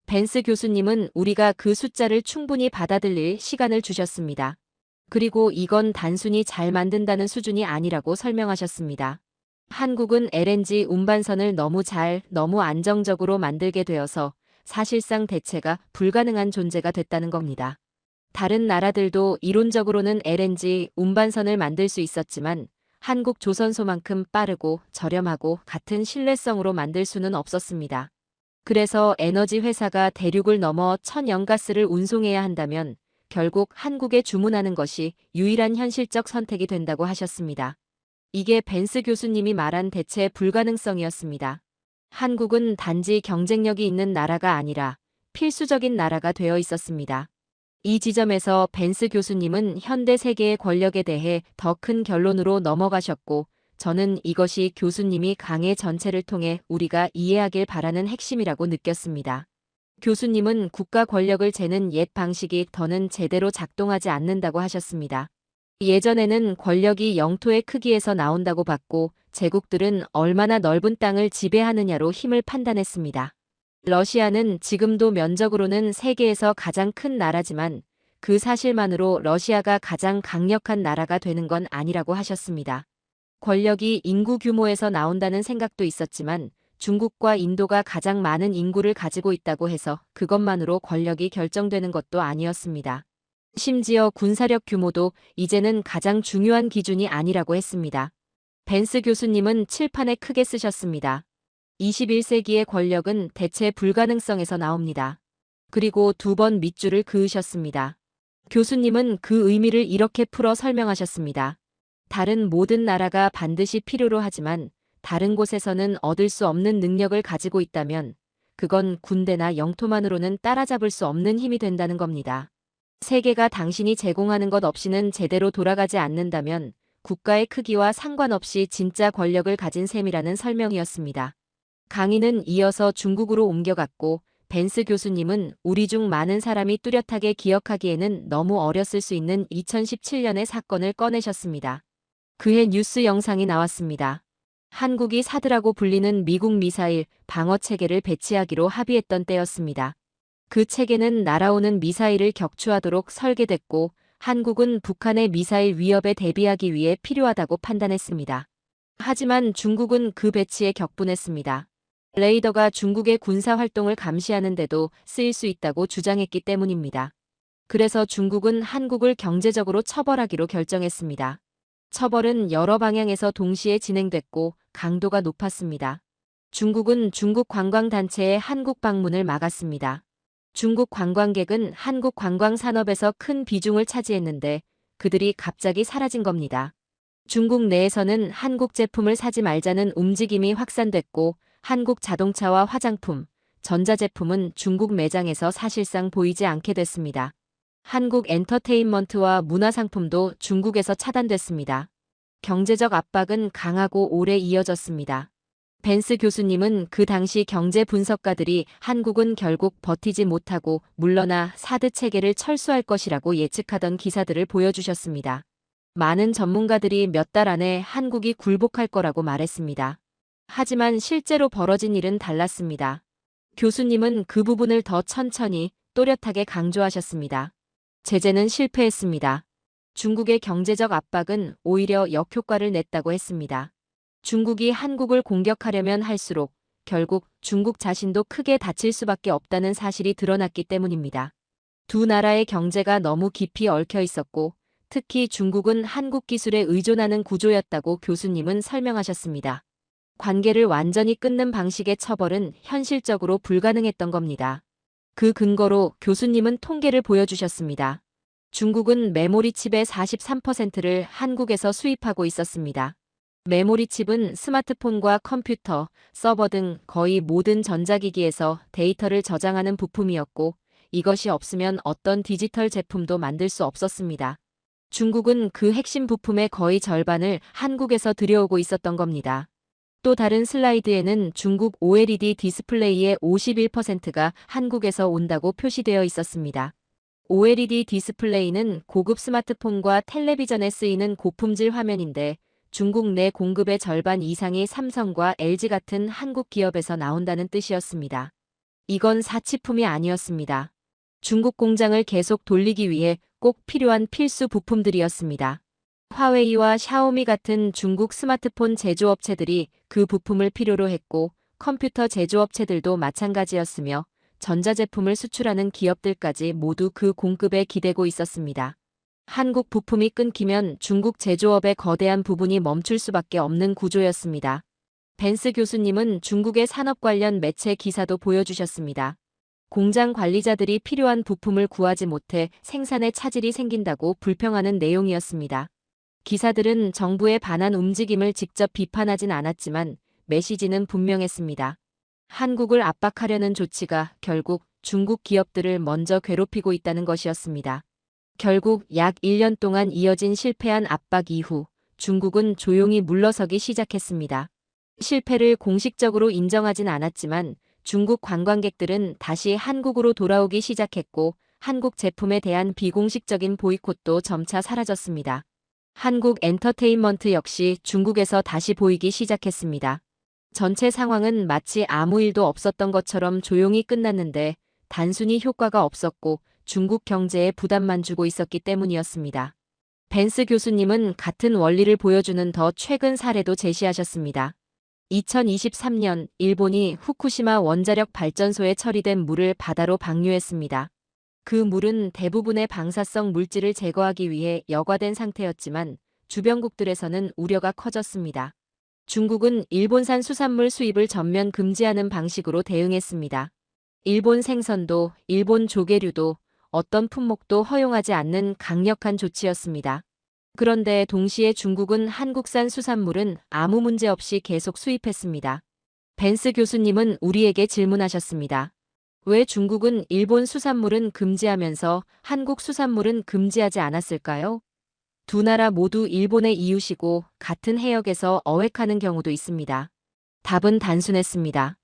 Speaker 3: 벤스 교수님은 우리가 그 숫자를 충분히 받아들일 시간을 주셨습니다. 그리고 이건 단순히 잘 만든다는 수준이 아니라고 설명하셨습니다. 한국은 LNG 운반선을 너무 안정적으로 만들게 되어서 사실상 대체가 불가능한 존재가 됐다는 겁니다. 다른 나라들도 이론적으로는 LNG 운반선을 만들 수 있었지만 한국 조선소만큼 빠르고 저렴하고 같은 신뢰성으로 만들 수는 없었습니다. 그래서 에너지 회사가 대륙을 넘어 천연가스를 운송해야 한다면 결국 한국에 주문하는 것이 유일한 현실적 선택이 된다고 하셨습니다. 이게 벤스 교수님이 말한 대체 불가능성이었습니다. 한국은 단지 경쟁력이 있는 나라가 아니라 필수적인 나라가 되어 있었습니다. 이 지점에서 벤스 교수님은 현대 세계의 권력에 대해 더 큰 결론으로 넘어가셨고 저는 이것이 교수님이 강의 전체를 통해 우리가 이해하길 바라는 핵심이라고 느꼈습니다. 교수님은 국가 권력을 재는 옛 방식이 더는 제대로 작동하지 않는다고 하셨습니다. 예전에는 권력이 영토의 크기에서 나온다고 봤고 제국들은 얼마나 넓은 땅을 지배하느냐로 힘을 판단했습니다. 러시아는 지금도 면적으로는 세계에서 가장 큰 나라지만 그 사실만으로 러시아가 가장 강력한 나라가 되는 건 아니라고 하셨습니다. 권력이 인구 규모에서 나온다는 생각도 있었지만 중국과 인도가 가장 많은 인구를 가지고 있다고 해서 그것만으로 권력이 결정되는 것도 아니었습니다. 심지어 군사력 규모도 이제는 가장 중요한 기준이 아니라고 했습니다. 벤스 교수님은 칠판에 크게 쓰셨습니다. 21세기의 권력은 대체 불가능성에서 나옵니다. 그리고 2번 밑줄을 그으셨습니다. 교수님은 그 의미를 이렇게 풀어 설명하셨습니다. 다른 모든 나라가 반드시 필요로 하지만 다른 곳에서는 얻을 수 없는 능력을 가지고 있다면 그건 군대나 영토만으로는 따라잡을 수 없는 힘이 된다는 겁니다. 세계가 당신이 제공하는 것 없이는 제대로 돌아가지 않는다면 국가의 크기와 상관없이 진짜 권력을 가진 셈이라는 설명이었습니다. 강의는 이어서 중국으로 옮겨갔고 벤스 교수님은 우리 중 많은 사람이 뚜렷하게 기억하기에는 너무 어렸을 수 있는 2017년의 사건을 꺼내셨습니다. 그해 뉴스 영상이 나왔습니다. 한국이 사드라고 불리는 미국 미사일 방어 체계를 배치하기로 합의했던 때였습니다. 그 체계는 날아오는 미사일을 격추하도록 설계됐고 한국은 북한의 미사일 위협에 대비하기 위해 필요하다고 판단했습니다. 하지만 중국은 그 배치에 격분했습니다. 레이더가 중국의 군사 활동을 감시하는데도 쓰일 수 있다고 주장했기 때문입니다. 그래서 중국은 한국을 경제적으로 처벌하기로 결정했습니다. 처벌은 여러 방향에서 동시에 진행됐고 강도가 높았습니다. 중국은 중국 관광단체의 한국 방문을 막았습니다. 중국 관광객은 한국 관광 산업에서 큰 비중을 차지했는데 그들이 갑자기 사라진 겁니다. 중국 내에서는 한국 제품을 사지 말자는 움직임이 확산됐고 한국 자동차와 화장품, 전자제품은 중국 매장에서 사실상 보이지 않게 됐습니다. 한국 엔터테인먼트와 문화상품도 중국에서 차단됐습니다. 경제적 압박은 강하고 오래 이어졌습니다. 벤스 교수님은 그 당시 경제 분석가들이 한국은 결국 버티지 못하고 물러나 사드 체계를 철수할 것이라고 예측하던 기사들을 보여주셨습니다. 많은 전문가들이 몇 달 안에 한국이 굴복할 거라고 말했습니다. 하지만 실제로 벌어진 일은 달랐습니다. 교수님은 그 부분을 더 천천히 또렷하게 강조하셨습니다. 제재는 실패했습니다. 중국의 경제적 압박은 오히려 역효과를 냈다고 했습니다. 중국이 한국을 공격하려면 할수록 결국 중국 자신도 크게 다칠 수밖에 없다는 사실이 드러났기 때문입니다. 두 나라의 경제가 너무 깊이 얽혀 있었고 특히 중국은 한국 기술에 의존하는 구조였다고 교수님은 설명하셨습니다. 관계를 완전히 끊는 방식의 처벌은 현실적으로 불가능했던 겁니다. 그 근거로 교수님은 통계를 보여주셨습니다. 중국은 메모리 칩의 43%를 한국에서 수입하고 있었습니다. 메모리 칩은 스마트폰과 컴퓨터, 서버 등 거의 모든 전자기기에서 데이터를 저장하는 부품이었고 이것이 없으면 어떤 디지털 제품도 만들 수 없었습니다. 중국은 그 핵심 부품의 거의 절반을 한국에서 들여오고 있었던 겁니다. 또 다른 슬라이드에는 중국 OLED 디스플레이의 51%가 한국에서 온다고 표시되어 있었습니다. OLED 디스플레이는 고급 스마트폰과 텔레비전에 쓰이는 고품질 화면인데 중국 내 공급의 절반 이상이 삼성과 LG 같은 한국 기업에서 나온다는 뜻이었습니다. 이건 사치품이 아니었습니다. 중국 공장을 계속 돌리기 위해 꼭 필요한 필수 부품들이었습니다. 화웨이와 샤오미 같은 중국 스마트폰 제조업체들이 그 부품을 필요로 했고 컴퓨터 제조업체들도 마찬가지였으며 전자제품을 수출하는 기업들까지 모두 그 공급에 기대고 있었습니다. 한국 부품이 끊기면 중국 제조업의 거대한 부분이 멈출 수밖에 없는 구조였습니다. 벤스 교수님은 중국의 산업 관련 매체 기사도 보여주셨습니다. 공장 관리자들이 필요한 부품을 구하지 못해 생산에 차질이 생긴다고 불평하는 내용이었습니다. 기사들은 정부의 반한 움직임을 직접 비판하진 않았지만 메시지는 분명했습니다. 한국을 압박하려는 조치가 결국 중국 기업들을 먼저 괴롭히고 있다는 것이었습니다. 결국 약 1년 동안 이어진 실패한 압박 이후 중국은 조용히 물러서기 시작했습니다. 실패를 공식적으로 인정하진 않았지만 중국 관광객들은 다시 한국으로 돌아오기 시작했고 한국 제품에 대한 비공식적인 보이콧도 점차 사라졌습니다. 한국 엔터테인먼트 역시 중국에서 다시 보이기 시작했습니다. 전체 상황은 마치 아무 일도 없었던 것처럼 조용히 끝났는데 단순히 효과가 없었고 중국 경제에 부담만 주고 있었기 때문이었습니다. 벤스 교수님은 같은 원리를 보여주는 더 최근 사례도 제시하셨습니다. 2023년 일본이 후쿠시마 원자력 발전소에 처리된 물을 바다로 방류했습니다. 그 물은 대부분의 방사성 물질을 제거하기 위해 여과된 상태였지만 주변국들에서는 우려가 커졌습니다. 중국은 일본산 수산물 수입을 전면 금지하는 방식으로 대응했습니다. 일본 생선도, 일본 조개류도, 어떤 품목도 허용하지 않는 강력한 조치였습니다. 그런데 동시에 중국은 한국산 수산물은 아무 문제 없이 계속 수입했습니다. 벤스 교수님은 우리에게 질문하셨습니다. 왜 중국은 일본 수산물은 금지하면서 한국 수산물은 금지하지 않았을까요? 두 나라 모두 일본의 이웃이고 같은 해역에서 어획하는 경우도 있습니다. 답은 단순했습니다.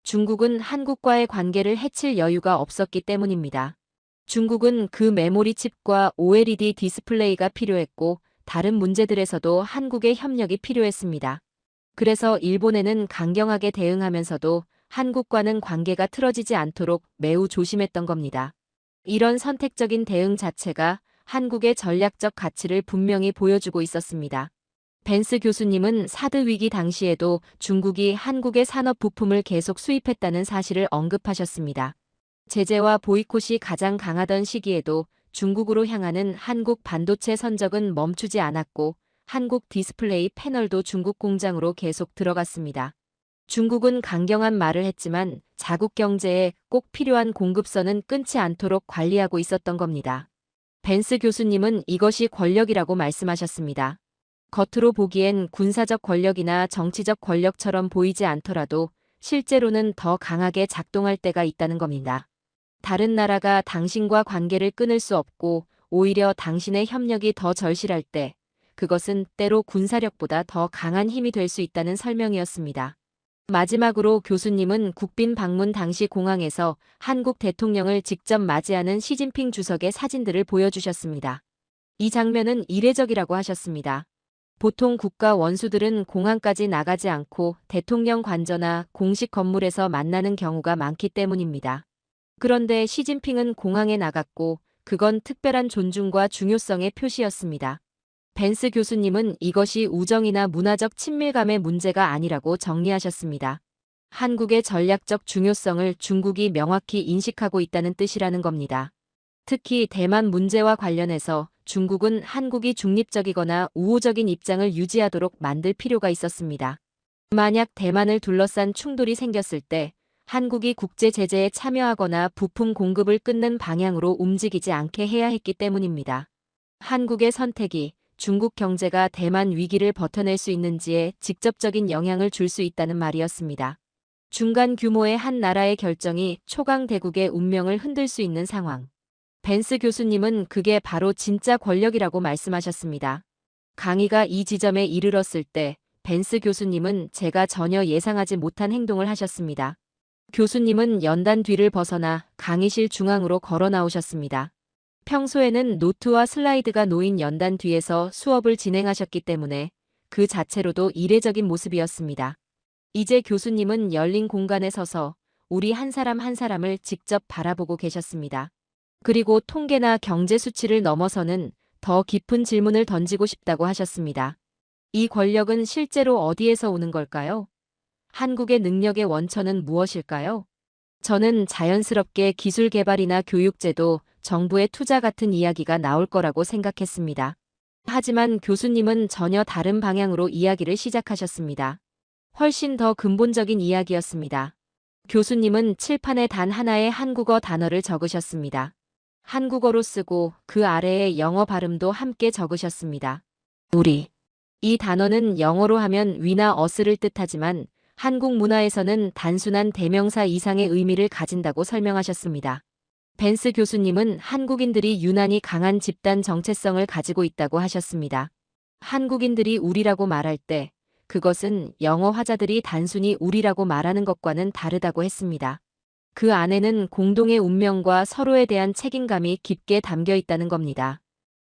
Speaker 3: 중국은 한국과의 관계를 해칠 여유가 없었기 때문입니다. 중국은 그 메모리 칩과 OLED 디스플레이가 필요했고 다른 문제들에서도 한국의 협력이 필요했습니다. 그래서 일본에는 강경하게 대응하면서도 한국과는 관계가 틀어지지 않도록 매우 조심했던 겁니다. 이런 선택적인 대응 자체가 한국의 전략적 가치를 분명히 보여주고 있었습니다. 벤스 교수님은 사드 위기 당시에도 중국이 한국의 산업 부품을 계속 수입했다는 사실을 언급하셨습니다. 제재와 보이콧이 가장 강하던 시기에도 중국으로 향하는 한국 반도체 선적은 멈추지 않았고 한국 디스플레이 패널도 중국 공장으로 계속 들어갔습니다. 중국은 강경한 말을 했지만 자국 경제에 꼭 필요한 공급선은 끊지 않도록 관리하고 있었던 겁니다. 벤스 교수님은 이것이 권력이라고 말씀하셨습니다. 겉으로 보기엔 군사적 권력이나 정치적 권력처럼 보이지 않더라도 실제로는 더 강하게 작동할 때가 있다는 겁니다. 다른 나라가 당신과 관계를 끊을 수 없고 오히려 당신의 협력이 더 절실할 때 그것은 때로 군사력보다 더 강한 힘이 될 수 있다는 설명이었습니다. 마지막으로 교수님은 국빈 방문 당시 공항에서 한국 대통령을 직접 맞이하는 시진핑 주석의 사진들을 보여주셨습니다. 이 장면은 이례적이라고 하셨습니다. 보통 국가 원수들은 공항까지 나가지 않고 대통령 관저나 공식 건물에서 만나는 경우가 많기 때문입니다. 그런데 시진핑은 공항에 나갔고 그건 특별한 존중과 중요성의 표시였습니다. 벤스 교수님은 이것이 우정이나 문화적 친밀감의 문제가 아니라고 정리하셨습니다. 한국의 전략적 중요성을 중국이 명확히 인식하고 있다는 뜻이라는 겁니다. 특히 대만 문제와 관련해서 중국은 한국이 중립적이거나 우호적인 입장을 유지하도록 만들 필요가 있었습니다. 만약 대만을 둘러싼 충돌이 생겼을 때 한국이 국제 제재에 참여하거나 부품 공급을 끊는 방향으로 움직이지 않게 해야 했기 때문입니다. 한국의 선택이 중국 경제가 대만 위기를 버텨낼 수 있는지에 직접적인 영향을 줄 수 있다는 말이었습니다. 중간 규모의 한 나라의 결정이 초강 대국의 운명을 흔들 수 있는 상황. 벤스 교수님은 그게 바로 진짜 권력이라고 말씀하셨습니다. 강의가 이 지점에 이르렀을 때 벤스 교수님은 제가 전혀 예상하지 못한 행동을 하셨습니다. 교수님은 연단 뒤를 벗어나 강의실 중앙으로 걸어 나오셨습니다. 평소에는 노트와 슬라이드가 놓인 연단 뒤에서 수업을 진행하셨기 때문에 그 자체로도 이례적인 모습이었습니다. 이제 교수님은 열린 공간에 서서 우리 한 사람 한 사람을 직접 바라보고 계셨습니다. 그리고 통계나 경제 수치를 넘어서는 더 깊은 질문을 던지고 싶다고 하셨습니다. 이 권력은 실제로 어디에서 오는 걸까요? 한국의 능력의 원천은 무엇일까요? 저는 자연스럽게 기술 개발이나 교육제도, 정부의 투자 같은 이야기가 나올 거라고 생각했습니다. 하지만 교수님은 전혀 다른 방향으로 이야기를 시작하셨습니다. 훨씬 더 근본적인 이야기였습니다. 교수님은 칠판에 단 하나의 한국어 단어를 적으셨습니다. 한국어로 쓰고 그 아래에 영어 발음도 함께 적으셨습니다. 우리. 이 단어는 영어로 하면 위나 어스를 뜻하지만 한국 문화에서는 단순한 대명사 이상의 의미를 가진다고 설명하셨습니다. 벤스 교수님은 한국인들이 유난히 강한 집단 정체성을 가지고 있다고 하셨습니다. 한국인들이 우리라고 말할 때 그것은 영어 화자들이 단순히 우리라고 말하는 것과는 다르다고 했습니다. 그 안에는 공동의 운명과 서로에 대한 책임감이 깊게 담겨 있다는 겁니다.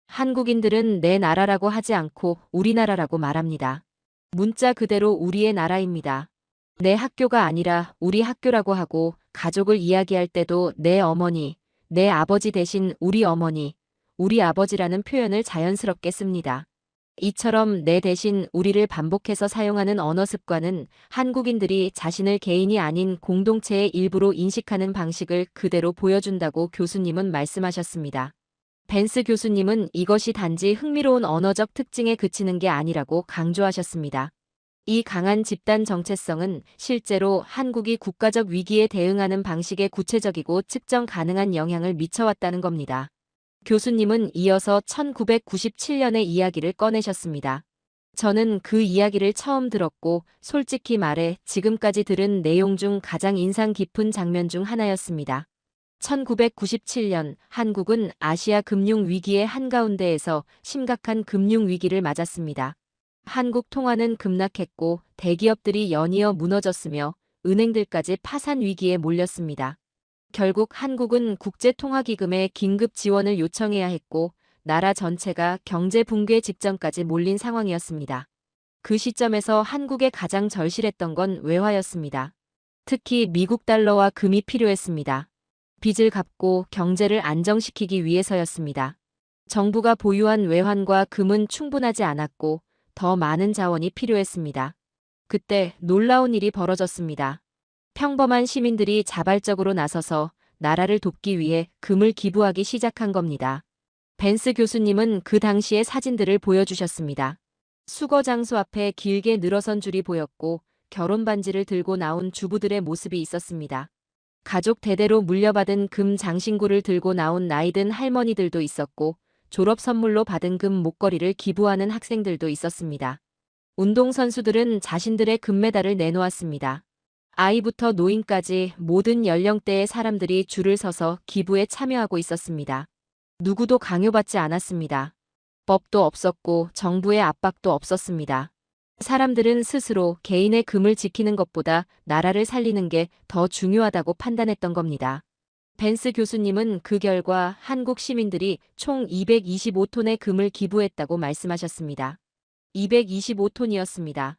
Speaker 3: 한국인들은 내 나라라고 하지 않고 우리나라라고 말합니다. 문자 그대로 우리의 나라입니다. 내 학교가 아니라 우리 학교라고 하고 가족을 이야기할 때도 내 어머니, 내 아버지 대신 우리 어머니, 우리 아버지라는 표현을 자연스럽게 씁니다. 이처럼 내 대신 우리를 반복해서 사용하는 언어 습관은 한국인들이 자신을 개인이 아닌 공동체의 일부로 인식하는 방식을 그대로 보여준다고 교수님은 말씀하셨습니다. 벤스 교수님은 이것이 단지 흥미로운 언어적 특징에 그치는 게 아니라고 강조하셨습니다. 이 강한 집단 정체성은 실제로 한국이 국가적 위기에 대응하는 방식에 구체적이고 측정 가능한 영향을 미쳐왔다는 겁니다. 교수님은 이어서 1997년의 이야기를 꺼내셨습니다. 저는 그 이야기를 처음 들었고 솔직히 말해 지금까지 들은 내용 중 가장 인상 깊은 장면 중 하나였습니다. 1997년 한국은 아시아 금융 위기의 한가운데에서 심각한 금융 위기를 맞았습니다. 한국 통화는 급락했고 대기업들이 연이어 무너졌으며 은행들까지 파산 위기에 몰렸습니다. 결국 한국은 국제통화기금에 긴급 지원을 요청해야 했고 나라 전체가 경제 붕괴 직전까지 몰린 상황이었습니다. 그 시점에서 한국에 가장 절실했던 건 외화였습니다. 특히 미국 달러와 금이 필요했습니다. 빚을 갚고 경제를 안정시키기 위해서였습니다. 정부가 보유한 외환과 금은 충분하지 않았고 더 많은 자원이 필요했습니다. 그때 놀라운 일이 벌어졌습니다. 평범한 시민들이 자발적으로 나서서 나라를 돕기 위해 금을 기부하기 시작한 겁니다. 벤스 교수님은 그 당시의 사진들을 보여주셨습니다. 수거 장소 앞에 길게 늘어선 줄이 보였고 결혼 반지를 들고 나온 주부들의 모습이 있었습니다. 가족 대대로 물려받은 금 장신구를 들고 나온 나이든 할머니들도 있었고 졸업 선물로 받은 금 목걸이를 기부하는 학생들도 있었습니다. 운동선수들은 자신들의 금메달을 내놓았습니다. 아이부터 노인까지 모든 연령대의 사람들이 줄을 서서 기부에 참여하고 있었습니다. 누구도 강요받지 않았습니다. 법도 없었고 정부의 압박도 없었습니다. 사람들은 스스로 개인의 금을 지키는 것보다 나라를 살리는 게 더 중요하다고 판단했던 겁니다. 벤스 교수님은 그 결과 한국 시민들이 총 225톤의 금을 기부했다고 말씀하셨습니다. 225톤이었습니다.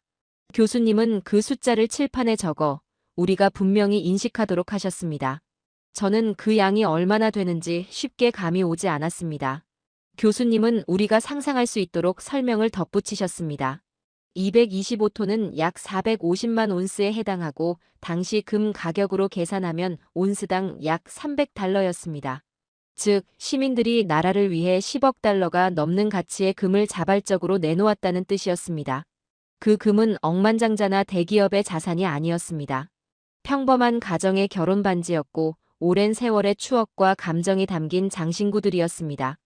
Speaker 3: 교수님은 그 숫자를 칠판에 적어 우리가 분명히 인식하도록 하셨습니다. 저는 그 양이 얼마나 되는지 쉽게 감이 오지 않았습니다. 교수님은 우리가 상상할 수 있도록 설명을 덧붙이셨습니다. 225톤은 약 450만 온스에 해당하고 당시 금 가격으로 계산하면 온스당 약 300달러였습니다. 즉, 시민들이 나라를 위해 10억 달러가 넘는 가치의 금을 자발적으로 내놓았다는 뜻이었습니다. 그 금은 억만장자나 대기업의 자산이 아니었습니다. 평범한 가정의 결혼 반지였고 오랜 세월의 추억과 감정이 담긴 장신구들이었습니다.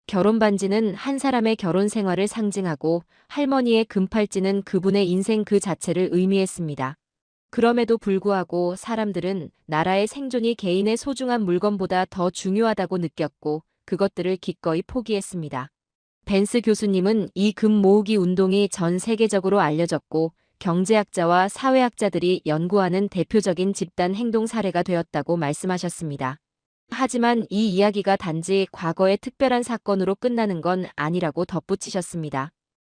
Speaker 3: 결혼 반지는 한 사람의 결혼 생활을 상징하고 할머니의 금팔찌는 그분의 인생 그 자체를 의미했습니다. 그럼에도 불구하고 사람들은 나라의 생존이 개인의 소중한 물건보다 더 중요하다고 느꼈고 그것들을 기꺼이 포기했습니다. 벤스 교수님은 이 금 모으기 운동이 전 세계적으로 알려졌고 경제학자와 사회학자들이 연구하는 대표적인 집단 행동 사례가 되었다고 말씀하셨습니다. 하지만 이 이야기가 단지 과거의 특별한 사건으로 끝나는 건 아니라고 덧붙이셨습니다.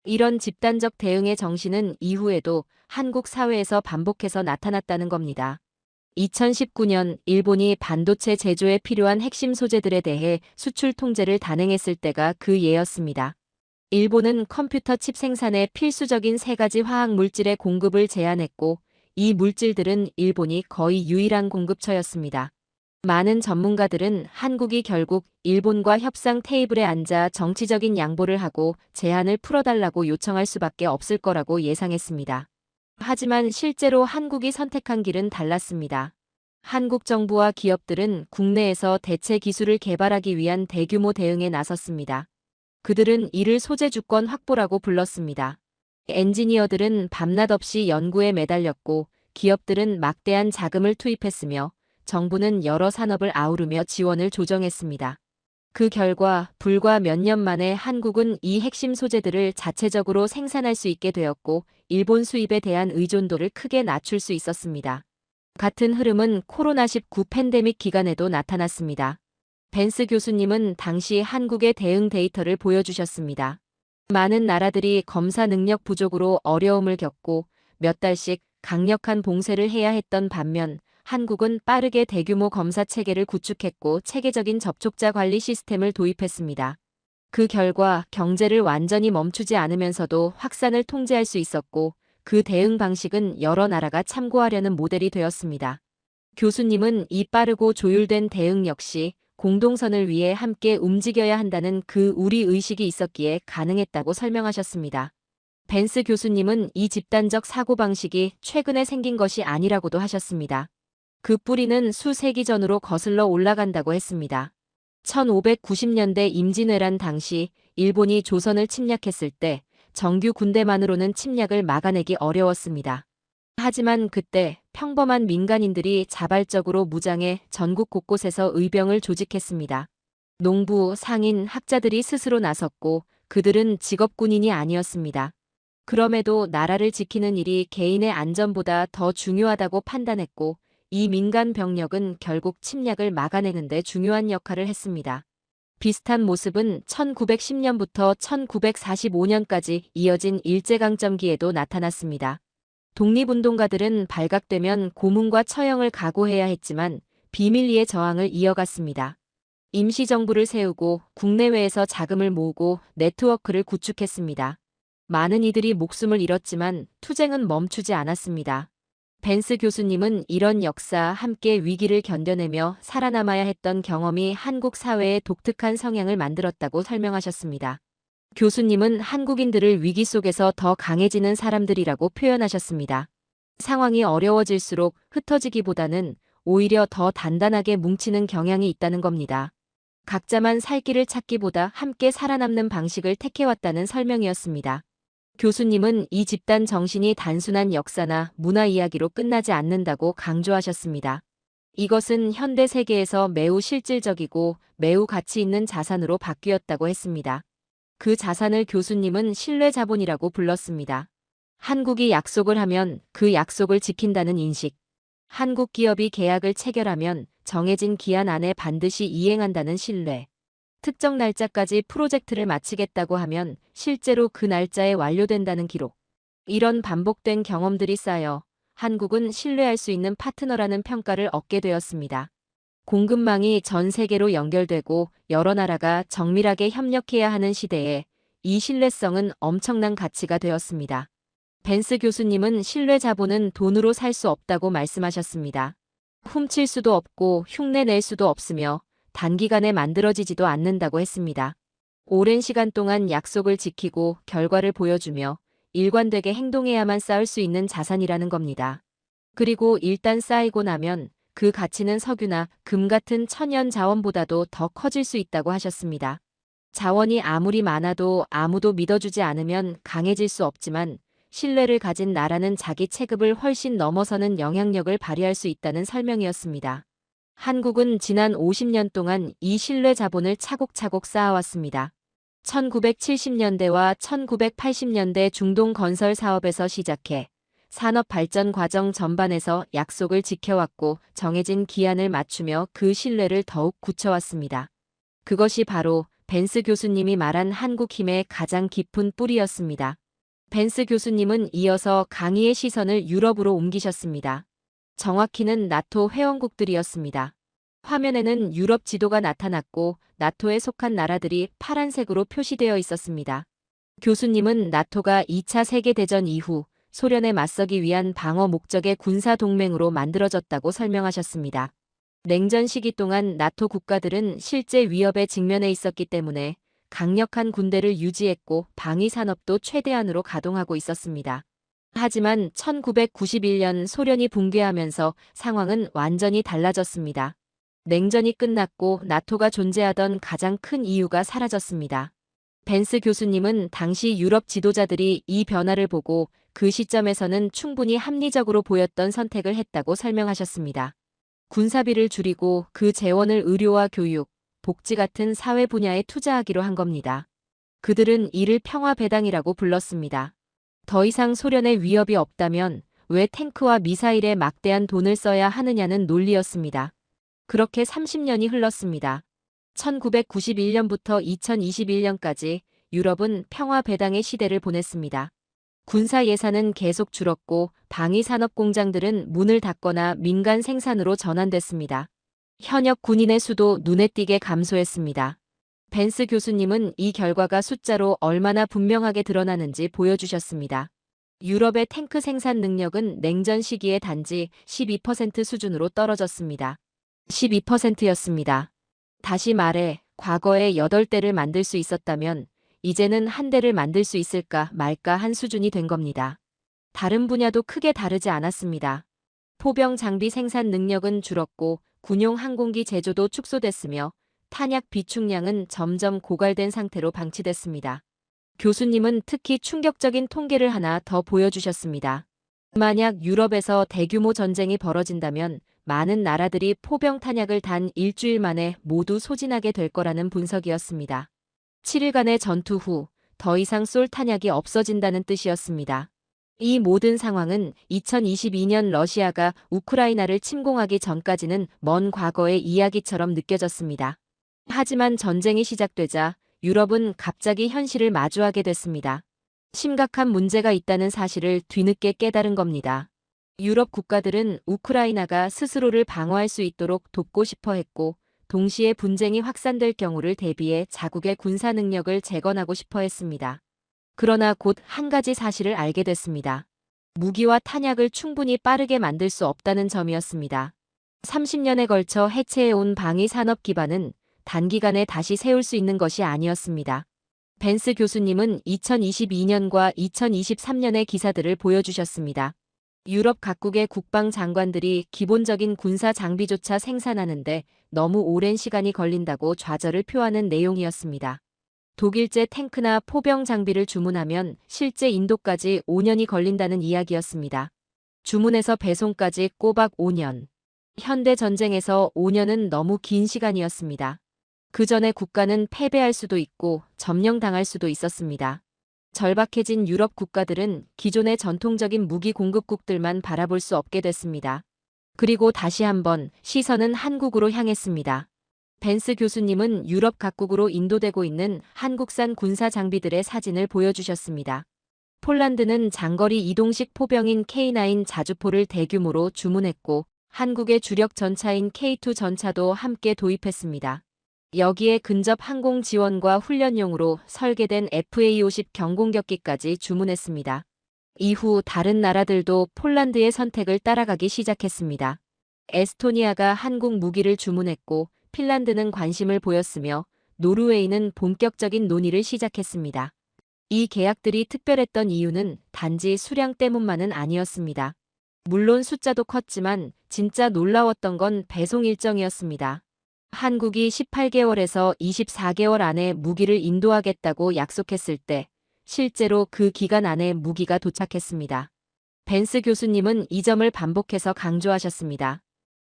Speaker 3: 이런 집단적 대응의 정신은 이후에도 한국 사회에서 반복해서 나타났다는 겁니다. 2019년 일본이 반도체 제조에 필요한 핵심 소재들에 대해 수출 통제를 단행했을 때가 그 예였습니다. 일본은 컴퓨터 칩 생산에 필수적인 3가지 화학 물질의 공급을 제한했고 이 물질들은 일본이 거의 유일한 공급처였습니다. 많은 전문가들은 한국이 결국 일본과 협상 테이블에 앉아 정치적인 양보를 하고 제한을 풀어달라고 요청할 수밖에 없을 거라고 예상했습니다. 하지만 실제로 한국이 선택한 길은 달랐습니다. 한국 정부와 기업들은 국내에서 대체 기술을 개발하기 위한 대규모 대응에 나섰습니다. 그들은 이를 소재 주권 확보라고 불렀습니다. 엔지니어들은 밤낮 없이 연구에 매달렸고 기업들은 막대한 자금을 투입했으며 정부는 여러 산업을 아우르며 지원을 조정했습니다. 그 결과 불과 몇 년 만에 한국은 이 핵심 소재들을 자체적으로 생산할 수 있게 되었고 일본 수입에 대한 의존도를 크게 낮출 수 있었습니다. 같은 흐름은 코로나19 팬데믹 기간에도 나타났습니다. 벤스 교수님은 당시 한국의 대응 데이터를 보여주셨습니다. 많은 나라들이 검사 능력 부족으로 어려움을 겪고 몇 달씩 강력한 봉쇄를 해야 했던 반면 한국은 빠르게 대규모 검사 체계를 구축했고 체계적인 접촉자 관리 시스템을 도입했습니다. 그 결과 경제를 완전히 멈추지 않으면서도 확산을 통제할 수 있었고 그 대응 방식은 여러 나라가 참고하려는 모델이 되었습니다. 교수님은 이 빠르고 조율된 대응 역시 공동선을 위해 함께 움직여야 한다는 그 우리 의식이 있었기에 가능했다고 설명하셨습니다. 벤스 교수님은 이 집단적 사고방식이 최근에 생긴 것이 아니라고도 하셨습니다. 그 뿌리는 수세기 전으로 거슬러 올라간다고 했습니다. 1590년대 임진왜란 당시 일본이 조선을 침략했을 때 정규 군대만으로는 침략을 막아내기 어려웠습니다. 하지만 그때 평범한 민간인들이 자발적으로 무장해 전국 곳곳에서 의병을 조직했습니다. 농부, 상인, 학자들이 스스로 나섰고 그들은 직업군인이 아니었습니다. 그럼에도 나라를 지키는 일이 개인의 안전보다 더 중요하다고 판단했고 이 민간 병력은 결국 침략을 막아내는 데 중요한 역할을 했습니다. 비슷한 모습은 1910년부터 1945년까지 이어진 일제강점기에도 나타났습니다. 독립운동가들은 발각되면 고문과 처형을 각오해야 했지만 비밀리에 저항을 이어갔습니다. 임시정부를 세우고 국내외에서 자금을 모으고 네트워크를 구축했습니다. 많은 이들이 목숨을 잃었지만 투쟁은 멈추지 않았습니다. 벤스 교수님은 이런 역사와 함께 위기를 견뎌내며 살아남아야 했던 경험이 한국 사회에 독특한 성향을 만들었다고 설명하셨습니다. 교수님은 한국인들을 위기 속에서 더 강해지는 사람들이라고 표현하셨습니다. 상황이 어려워질수록 흩어지기보다는 오히려 더 단단하게 뭉치는 경향이 있다는 겁니다. 각자만 살 길을 찾기보다 함께 살아남는 방식을 택해왔다는 설명이었습니다. 교수님은 이 집단 정신이 단순한 역사나 문화 이야기로 끝나지 않는다고 강조하셨습니다. 이것은 현대 세계에서 매우 실질적이고 매우 가치 있는 자산으로 바뀌었다고 했습니다. 그 자산을 교수님은 신뢰 자본이라고 불렀습니다. 한국이 약속을 하면 그 약속을 지킨다는 인식. 한국 기업이 계약을 체결하면 정해진 기한 안에 반드시 이행한다는 신뢰. 특정 날짜까지 프로젝트를 마치겠다고 하면 실제로 그 날짜에 완료된다는 기록. 이런 반복된 경험들이 쌓여 한국은 신뢰할 수 있는 파트너라는 평가를 얻게 되었습니다. 공급망이 전 세계로 연결되고 여러 나라가 정밀하게 협력해야 하는 시대에 이 신뢰성은 엄청난 가치가 되었습니다. 벤스 교수님은 신뢰 자본은 돈으로 살 수 없다고 말씀하셨습니다. 훔칠 수도 없고 흉내 낼 수도 없으며 단기간에 만들어지지도 않는다고 했습니다. 오랜 시간 동안 약속을 지키고 결과를 보여주며 일관되게 행동해야만 쌓을 수 있는 자산이라는 겁니다. 그리고 일단 쌓이고 나면 그 가치는 석유나 금 같은 천연 자원보다도 더 커질 수 있다고 하셨습니다. 자원이 아무리 많아도 아무도 믿어주지 않으면 강해질 수 없지만 신뢰를 가진 나라는 자기 체급을 훨씬 넘어서는 영향력을 발휘할 수 있다는 설명이었습니다. 한국은 지난 50년 동안 이 신뢰 자본을 차곡차곡 쌓아왔습니다. 1970년대와 1980년대 중동 건설 사업에서 시작해 산업 발전 과정 전반에서 약속을 지켜왔고 정해진 기한을 맞추며 그 신뢰를 더욱 굳혀왔습니다. 그것이 바로 벤스 교수님이 말한 한국 힘의 가장 깊은 뿌리였습니다. 벤스 교수님은 이어서 강의의 시선을 유럽으로 옮기셨습니다. 정확히는 나토 회원국들이었습니다. 화면에는 유럽 지도가 나타났고 나토에 속한 나라들이 파란색으로 표시되어 있었습니다. 교수님은 나토가 2차 세계대전 이후 소련에 맞서기 위한 방어 목적의 군사 동맹으로 만들어졌다고 설명하셨습니다. 냉전 시기 동안 나토 국가들은 실제 위협에 직면해 있었기 때문에 강력한 군대를 유지했고 방위 산업도 최대한으로 가동하고 있었습니다. 하지만 1991년 소련이 붕괴하면서 상황은 완전히 달라졌습니다. 냉전이 끝났고 나토가 존재하던 가장 큰 이유가 사라졌습니다. 벤스 교수님은 당시 유럽 지도자들이 이 변화를 보고 그 시점에서는 충분히 합리적으로 보였던 선택을 했다고 설명하셨습니다. 군사비를 줄이고 그 재원을 의료와 교육, 복지 같은 사회 분야에 투자하기로 한 겁니다. 그들은 이를 평화배당이라고 불렀습니다. 더 이상 소련의 위협이 없다면 왜 탱크와 미사일에 막대한 돈을 써야 하느냐는 논리였습니다. 그렇게 30년이 흘렀습니다. 1991년부터 2021년까지 유럽은 평화배당의 시대를 보냈습니다. 군사 예산은 계속 줄었고 방위 산업 공장들은 문을 닫거나 민간 생산으로 전환됐습니다. 현역 군인의 수도 눈에 띄게 감소했습니다. 벤스 교수님은 이 결과가 숫자로 얼마나 분명하게 드러나는지 보여주셨습니다. 유럽의 탱크 생산 능력은 냉전 시기에 단지 12% 수준으로 떨어졌습니다. 12%였습니다. 다시 말해 과거에 8대를 만들 수 있었다면 이제는 한 대를 만들 수 있을까 말까 한 수준이 된 겁니다. 다른 분야도 크게 다르지 않았습니다. 포병 장비 생산 능력은 줄었고 군용 항공기 제조도 축소됐으며 탄약 비축량은 점점 고갈된 상태로 방치됐습니다. 교수님은 특히 충격적인 통계를 하나 더 보여주셨습니다. 만약 유럽에서 대규모 전쟁이 벌어진다면 많은 나라들이 포병 탄약을 단 일주일 만에 모두 소진하게 될 거라는 분석이었습니다. 7일간의 전투 후 더 이상 쏠 탄약이 없어진다는 뜻이었습니다. 이 모든 상황은 2022년 러시아가 우크라이나를 침공하기 전까지는 먼 과거의 이야기처럼 느껴졌습니다. 하지만 전쟁이 시작되자 유럽은 갑자기 현실을 마주하게 됐습니다. 심각한 문제가 있다는 사실을 뒤늦게 깨달은 겁니다. 유럽 국가들은 우크라이나가 스스로를 방어할 수 있도록 돕고 싶어 했고, 동시에 분쟁이 확산될 경우를 대비해 자국의 군사 능력을 재건하고 싶어 했습니다. 그러나 곧 한 가지 사실을 알게 됐습니다. 무기와 탄약을 충분히 빠르게 만들 수 없다는 점이었습니다. 30년에 걸쳐 해체해온 방위 산업 기반은 단기간에 다시 세울 수 있는 것이 아니었습니다. 벤스 교수님은 2022년과 2023년의 기사들을 보여주셨습니다. 유럽 각국의 국방 장관들이 기본적인 군사 장비조차 생산하는데 너무 오랜 시간이 걸린다고 좌절을 표하는 내용이었습니다. 독일제 탱크나 포병 장비를 주문하면 실제 인도까지 5년이 걸린다는 이야기였습니다. 주문에서 배송까지 꼬박 5년. 현대 전쟁에서 5년은 너무 긴 시간이었습니다. 그 전에 국가는 패배할 수도 있고 점령당할 수도 있었습니다. 절박해진 유럽 국가들은 기존의 전통적인 무기 공급국들만 바라볼 수 없게 됐습니다. 그리고 다시 한번 시선은 한국으로 향했습니다. 벤스 교수님은 유럽 각국으로 인도되고 있는 한국산 군사 장비들의 사진을 보여주셨습니다. 폴란드는 장거리 이동식 포병인 K9 자주포를 대규모로 주문했고, 한국의 주력 전차인 K2 전차도 함께 도입했습니다. 여기에 근접 항공 지원과 훈련용으로 설계된 FA-50 경공격기까지 주문했습니다. 이후 다른 나라들도 폴란드의 선택을 따라가기 시작했습니다. 에스토니아가 한국 무기를 주문했고, 핀란드는 관심을 보였으며 노르웨이는 본격적인 논의를 시작했습니다. 이 계약들이 특별했던 이유는 단지 수량 때문만은 아니었습니다. 물론 숫자도 컸지만 진짜 놀라웠던 건 배송 일정이었습니다. 한국이 18개월에서 24개월 안에 무기를 인도하겠다고 약속했을 때 실제로 그 기간 안에 무기가 도착했습니다. 벤스 교수님은 이 점을 반복해서 강조하셨습니다.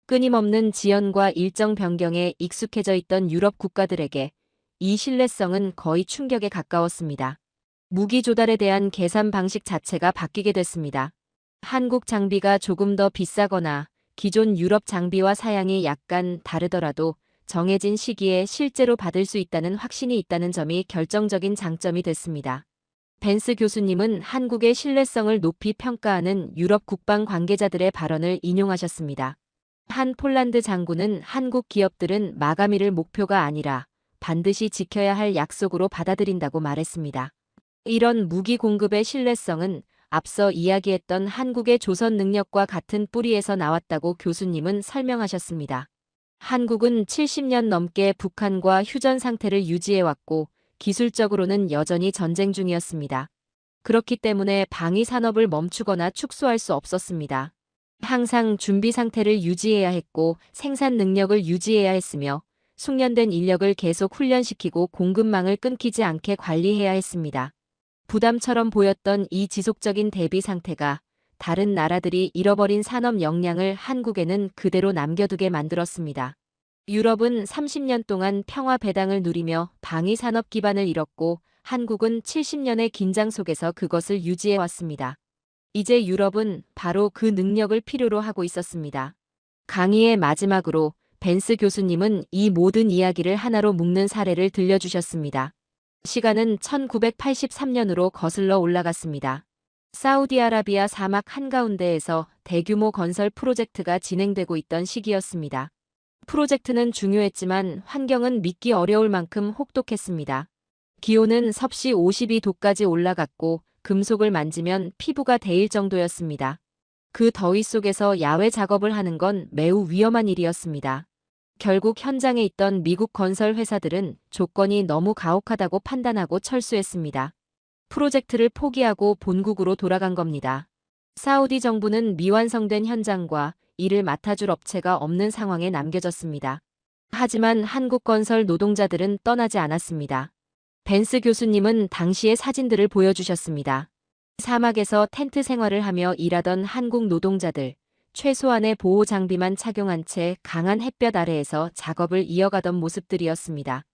Speaker 3: 끊임없는 지연과 일정 변경에 익숙해져 있던 유럽 국가들에게 이 신뢰성은 거의 충격에 가까웠습니다. 무기 조달에 대한 계산 방식 자체가 바뀌게 됐습니다. 한국 장비가 조금 더 비싸거나 기존 유럽 장비와 사양이 약간 다르더라도 정해진 시기에 실제로 받을 수 있다는 확신이 있다는 점이 결정적인 장점이 됐습니다. 벤스 교수님은 한국의 신뢰성을 높이 평가하는 유럽 국방 관계자들의 발언을 인용하셨습니다. 한 폴란드 장군은 한국 기업들은 마감일을 목표가 아니라 반드시 지켜야 할 약속으로 받아들인다고 말했습니다. 이런 무기 공급의 신뢰성은 앞서 이야기했던 한국의 조선 능력과 같은 뿌리에서 나왔다고 교수님은 설명하셨습니다. 한국은 70년 넘게 북한과 휴전 상태를 유지해왔고 기술적으로는 여전히 전쟁 중이었습니다. 그렇기 때문에 방위 산업을 멈추거나 축소할 수 없었습니다. 항상 준비 상태를 유지해야 했고 생산 능력을 유지해야 했으며 숙련된 인력을 계속 훈련시키고 공급망을 끊기지 않게 관리해야 했습니다. 부담처럼 보였던 이 지속적인 대비 상태가 다른 나라들이 잃어버린 산업 역량을 한국에는 그대로 남겨두게 만들었습니다. 유럽은 30년 동안 평화 배당을 누리며 방위 산업 기반을 잃었고 한국은 70년의 긴장 속에서 그것을 유지해왔습니다. 이제 유럽은 바로 그 능력을 필요로 하고 있었습니다. 강의의 마지막으로 벤스 교수님은 이 모든 이야기를 하나로 묶는 사례를 들려주셨습니다. 시간은 1983년으로 거슬러 올라갔습니다. 사우디아라비아 사막 한가운데에서 대규모 건설 프로젝트가 진행되고 있던 시기였습니다. 프로젝트는 중요했지만 환경은 믿기 어려울 만큼 혹독했습니다. 기온은 섭씨 52도까지 올라갔고 금속을 만지면 피부가 데일 정도였습니다. 그 더위 속에서 야외 작업을 하는 건 매우 위험한 일이었습니다. 결국 현장에 있던 미국 건설 회사들은 조건이 너무 가혹하다고 판단하고 철수했습니다. 프로젝트를 포기하고 본국으로 돌아간 겁니다. 사우디 정부는 미완성된 현장과 이를 맡아줄 업체가 없는 상황에 남겨졌습니다. 하지만 한국 건설 노동자들은 떠나지 않았습니다. 벤스 교수님은 당시의 사진들을 보여주셨습니다. 사막에서 텐트 생활을 하며 일하던 한국 노동자들, 최소한의 보호 장비만 착용한 채 강한 햇볕 아래에서 작업을 이어가던 모습들이었습니다.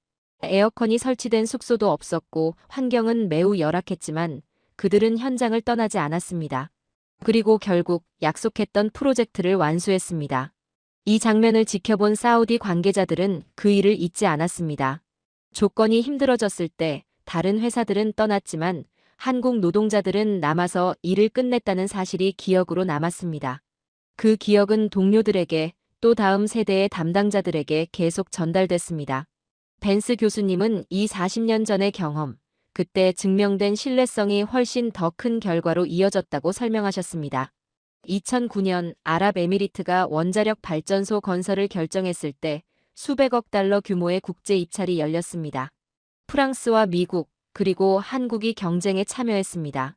Speaker 3: 에어컨이 설치된 숙소도 없었고 환경은 매우 열악했지만 그들은 현장을 떠나지 않았습니다. 그리고 결국 약속했던 프로젝트를 완수했습니다. 이 장면을 지켜본 사우디 관계자들은 그 일을 잊지 않았습니다. 조건이 힘들어졌을 때 다른 회사들은 떠났지만 한국 노동자들은 남아서 일을 끝냈다는 사실이 기억으로 남았습니다. 그 기억은 동료들에게 또 다음 세대의 담당자들에게 계속 전달됐습니다. 벤스 교수님은 이 40년 전의 경험, 그때 증명된 신뢰성이 훨씬 더 큰 결과로 이어졌다고 설명하셨습니다. 2009년 아랍에미리트가 원자력 발전소 건설을 결정했을 때 수백억 달러 규모의 국제 입찰이 열렸습니다. 프랑스와 미국, 그리고 한국이 경쟁에 참여했습니다.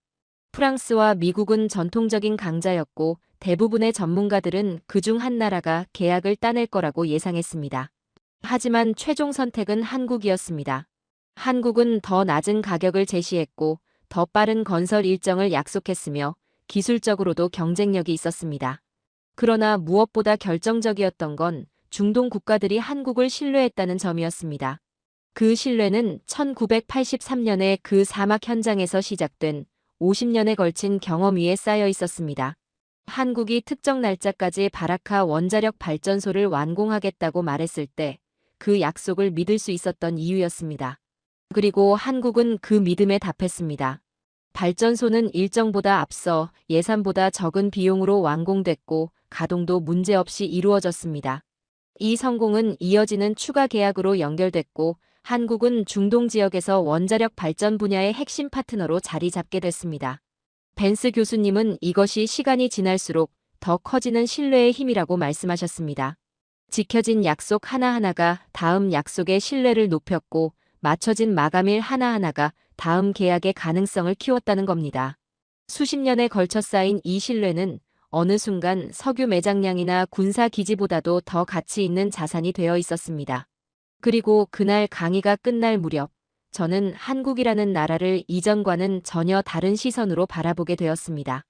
Speaker 3: 프랑스와 미국은 전통적인 강자였고 대부분의 전문가들은 그중 한 나라가 계약을 따낼 거라고 예상했습니다. 하지만 최종 선택은 한국이었습니다. 한국은 더 낮은 가격을 제시했고 더 빠른 건설 일정을 약속했으며 기술적으로도 경쟁력이 있었습니다. 그러나 무엇보다 결정적이었던 건 중동 국가들이 한국을 신뢰했다는 점이었습니다. 그 신뢰는 1983년에 그 사막 현장에서 시작된 50년에 걸친 경험 위에 쌓여 있었습니다. 한국이 특정 날짜까지 바라카 원자력 발전소를 완공하겠다고 말했을 때 그 약속을 믿을 수 있었던 이유였습니다. 그리고 한국은 그 믿음에 답했습니다. 발전소는 일정보다 앞서 예산보다 적은 비용으로 완공됐고 가동도 문제없이 이루어졌습니다. 이 성공은 이어지는 추가 계약으로 연결됐고 한국은 중동 지역에서 원자력 발전 분야의 핵심 파트너로 자리 잡게 됐습니다. 벤스 교수님은 이것이 시간이 지날수록 더 커지는 신뢰의 힘이라고 말씀하셨습니다. 지켜진 약속 하나하나가 다음 약속의 신뢰를 높였고 맞춰진 마감일 하나하나가 다음 계약의 가능성을 키웠다는 겁니다. 수십 년에 걸쳐 쌓인 이 신뢰는 어느 순간 석유 매장량이나 군사 기지보다도 더 가치 있는 자산이 되어 있었습니다. 그리고 그날 강의가 끝날 무렵 저는 한국이라는 나라를 이전과는 전혀 다른 시선으로 바라보게 되었습니다.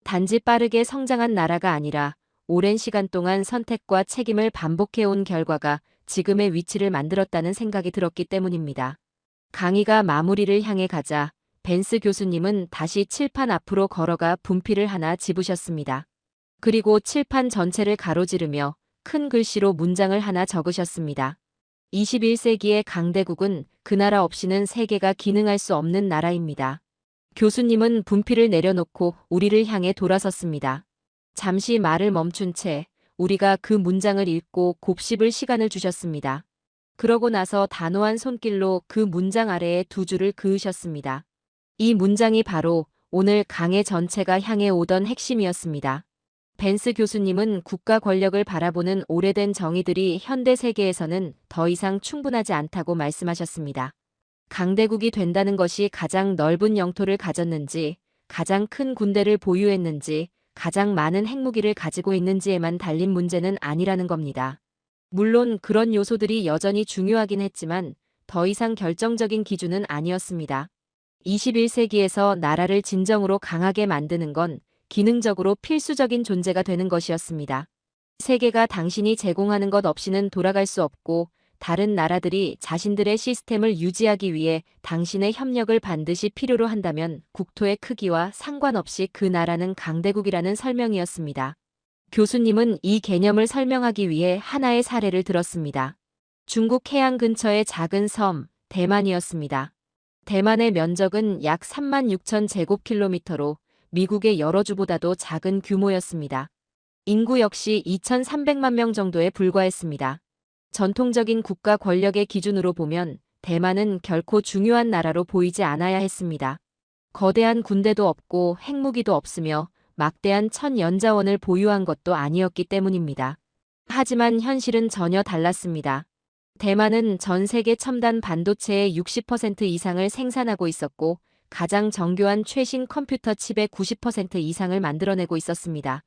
Speaker 3: 단지 빠르게 성장한 나라가 아니라 오랜 시간 동안 선택과 책임을 반복해온 결과가 지금의 위치를 만들었다는 생각이 들었기 때문입니다. 강의가 마무리를 향해 가자 벤스 교수님은 다시 칠판 앞으로 걸어가 분필을 하나 집으셨습니다. 그리고 칠판 전체를 가로지르며 큰 글씨로 문장을 하나 적으셨습니다. 21세기의 강대국은 그 나라 없이는 세계가 기능할 수 없는 나라입니다. 교수님은 분필을 내려놓고 우리를 향해 돌아섰습니다. 잠시 말을 멈춘 채 우리가 그 문장을 읽고 곱씹을 시간을 주셨습니다. 그러고 나서 단호한 손길로 그 문장 아래에 두 줄을 그으셨습니다. 이 문장이 바로 오늘 강의 전체가 향해 오던 핵심이었습니다. 벤스 교수님은 국가 권력을 바라보는 오래된 정의들이 현대 세계에서는 더 이상 충분하지 않다고 말씀하셨습니다. 강대국이 된다는 것이 가장 넓은 영토를 가졌는지, 가장 큰 군대를 보유했는지, 가장 많은 핵무기를 가지고 있는지에만 달린 문제는 아니라는 겁니다. 물론 그런 요소들이 여전히 중요하긴 했지만 더 이상 결정적인 기준은 아니었습니다. 21세기에서 나라를 진정으로 강하게 만드는 건 기능적으로 필수적인 존재가 되는 것이었습니다. 세계가 당신이 제공하는 것 없이는 돌아갈 수 없고 다른 나라들이 자신들의 시스템을 유지하기 위해 당신의 협력을 반드시 필요로 한다면 국토의 크기와 상관없이 그 나라는 강대국이라는 설명이었습니다. 교수님은 이 개념을 설명하기 위해 하나의 사례를 들었습니다. 중국 해안 근처의 작은 섬, 대만이었습니다. 대만의 면적은 약 36,000 제곱킬로미터로 미국의 여러 주보다도 작은 규모였습니다. 인구 역시 2,300만 명 정도에 불과했습니다. 전통적인 국가 권력의 기준으로 보면 대만은 결코 중요한 나라로 보이지 않아야 했습니다. 거대한 군대도 없고 핵무기도 없으며 막대한 천연자원을 보유한 것도 아니었기 때문입니다. 하지만 현실은 전혀 달랐습니다. 대만은 전 세계 첨단 반도체의 60% 이상을 생산하고 있었고 가장 정교한 최신 컴퓨터 칩의 90% 이상을 만들어내고 있었습니다.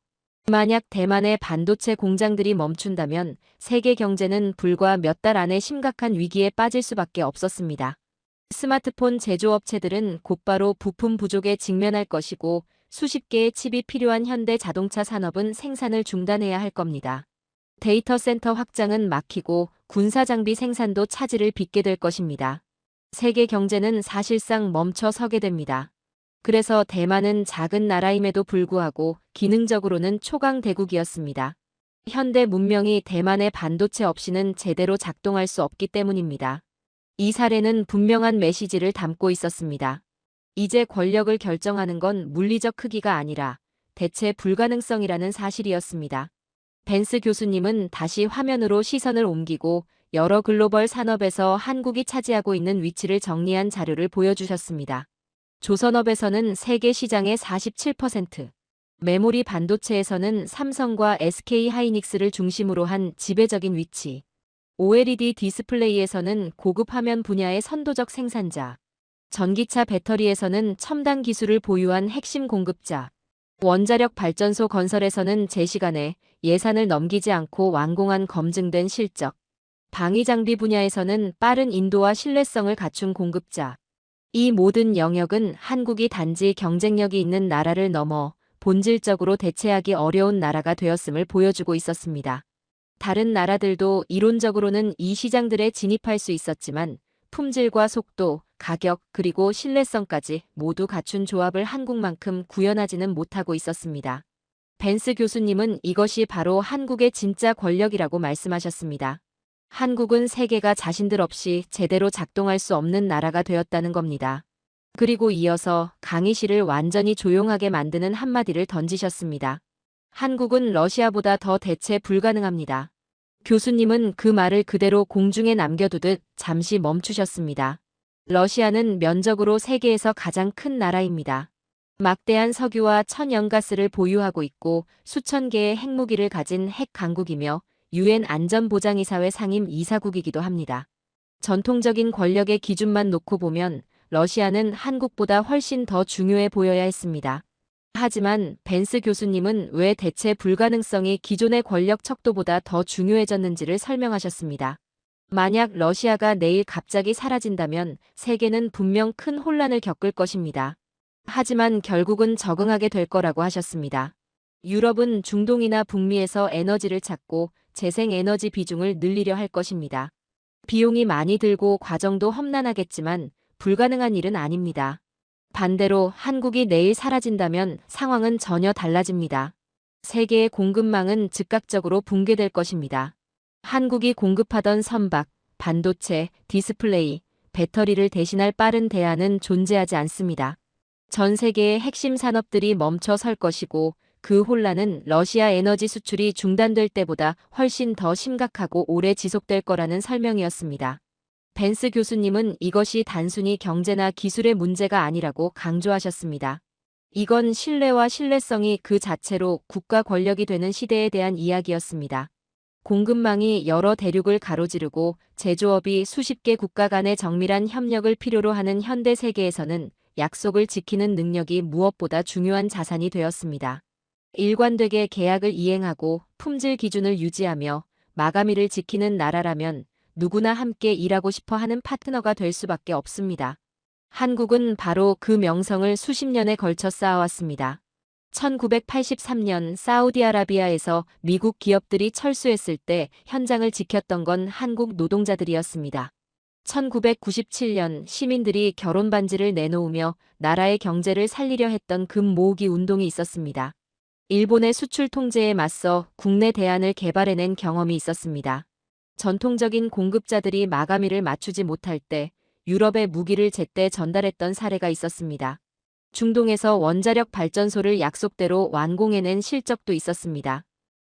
Speaker 3: 만약 대만의 반도체 공장들이 멈춘다면 세계 경제는 불과 몇 달 안에 심각한 위기에 빠질 수밖에 없었습니다. 스마트폰 제조업체들은 곧바로 부품 부족에 직면할 것이고 수십 개의 칩이 필요한 현대 자동차 산업은 생산을 중단해야 할 겁니다. 데이터 센터 확장은 막히고 군사 장비 생산도 차질을 빚게 될 것입니다. 세계 경제는 사실상 멈춰 서게 됩니다. 그래서 대만은 작은 나라임에도 불구하고 기능적으로는 초강 대국이었습니다. 현대 문명이 대만의 반도체 없이는 제대로 작동할 수 없기 때문입니다. 이 사례는 분명한 메시지를 담고 있었습니다. 이제 권력을 결정하는 건 물리적 크기가 아니라 대체 불가능성이라는 사실이었습니다. 벤스 교수님은 다시 화면으로 시선을 옮기고 여러 글로벌 산업에서 한국이 차지하고 있는 위치를 정리한 자료를 보여주셨습니다. 조선업에서는 세계 시장의 47%, 메모리 반도체에서는 삼성과 SK 하이닉스를 중심으로 한 지배적인 위치, OLED 디스플레이에서는 고급 화면 분야의 선도적 생산자, 전기차 배터리에서는 첨단 기술을 보유한 핵심 공급자, 원자력 발전소 건설에서는 제 시간에 예산을 넘기지 않고 완공한 검증된 실적, 방위장비 분야에서는 빠른 인도와 신뢰성을 갖춘 공급자. 이 모든 영역은 한국이 단지 경쟁력이 있는 나라를 넘어 본질적으로 대체하기 어려운 나라가 되었음을 보여주고 있었습니다. 다른 나라들도 이론적으로는 이 시장들에 진입할 수 있었지만 품질과 속도, 가격, 그리고 신뢰성까지 모두 갖춘 조합을 한국만큼 구현하지는 못하고 있었습니다. 벤스 교수님은 이것이 바로 한국의 진짜 권력이라고 말씀하셨습니다. 한국은 세계가 자신들 없이 제대로 작동할 수 없는 나라가 되었다는 겁니다. 그리고 이어서 강의실을 완전히 조용하게 만드는 한마디를 던지셨습니다. 한국은 러시아보다 더 대체 불가능합니다. 교수님은 그 말을 그대로 공중에 남겨두듯 잠시 멈추셨습니다. 러시아는 면적으로 세계에서 가장 큰 나라입니다. 막대한 석유와 천연가스를 보유하고 있고 수천 개의 핵무기를 가진 핵 강국이며 유엔 안전보장이사회 상임 이사국이기도 합니다. 전통적인 권력의 기준만 놓고 보면 러시아는 한국보다 훨씬 더 중요해 보여야 했습니다. 하지만 벤스 교수님은 왜 대체 불가능성이 기존의 권력 척도보다 더 중요해졌는지를 설명하셨습니다. 만약 러시아가 내일 갑자기 사라진다면 세계는 분명 큰 혼란을 겪을 것입니다. 하지만 결국은 적응하게 될 거라고 하셨습니다. 유럽은 중동이나 북미에서 에너지를 찾고 재생에너지 비중을 늘리려 할 것입니다. 비용이 많이 들고 과정도 험난하겠지만 불가능한 일은 아닙니다. 반대로 한국이 내일 사라진다면 상황은 전혀 달라집니다. 세계의 공급망은 즉각적으로 붕괴될 것입니다. 한국이 공급하던 선박, 반도체, 디스플레이, 배터리를 대신할 빠른 대안은 존재하지 않습니다. 전 세계의 핵심 산업들이 멈춰 설 것이고 그 혼란은 러시아 에너지 수출이 중단될 때보다 훨씬 더 심각하고 오래 지속될 거라는 설명이었습니다. 벤스 교수님은 이것이 단순히 경제나 기술의 문제가 아니라고 강조하셨습니다. 이건 신뢰와 신뢰성이 그 자체로 국가 권력이 되는 시대에 대한 이야기였습니다. 공급망이 여러 대륙을 가로지르고 제조업이 수십 개 국가 간의 정밀한 협력을 필요로 하는 현대 세계에서는 약속을 지키는 능력이 무엇보다 중요한 자산이 되었습니다. 일관되게 계약을 이행하고 품질 기준을 유지하며 마감일을 지키는 나라라면 누구나 함께 일하고 싶어 하는 파트너가 될 수밖에 없습니다. 한국은 바로 그 명성을 수십 년에 걸쳐 쌓아왔습니다. 1983년 사우디아라비아에서 미국 기업들이 철수했을 때 현장을 지켰던 건 한국 노동자들이었습니다. 1997년 시민들이 결혼 반지를 내놓으며 나라의 경제를 살리려 했던 금 모으기 운동이 있었습니다. 일본의 수출 통제에 맞서 국내 대안을 개발해낸 경험이 있었습니다. 전통적인 공급자들이 마감일을 맞추지 못할 때 유럽에 무기를 제때 전달했던 사례가 있었습니다. 중동에서 원자력 발전소를 약속대로 완공해낸 실적도 있었습니다.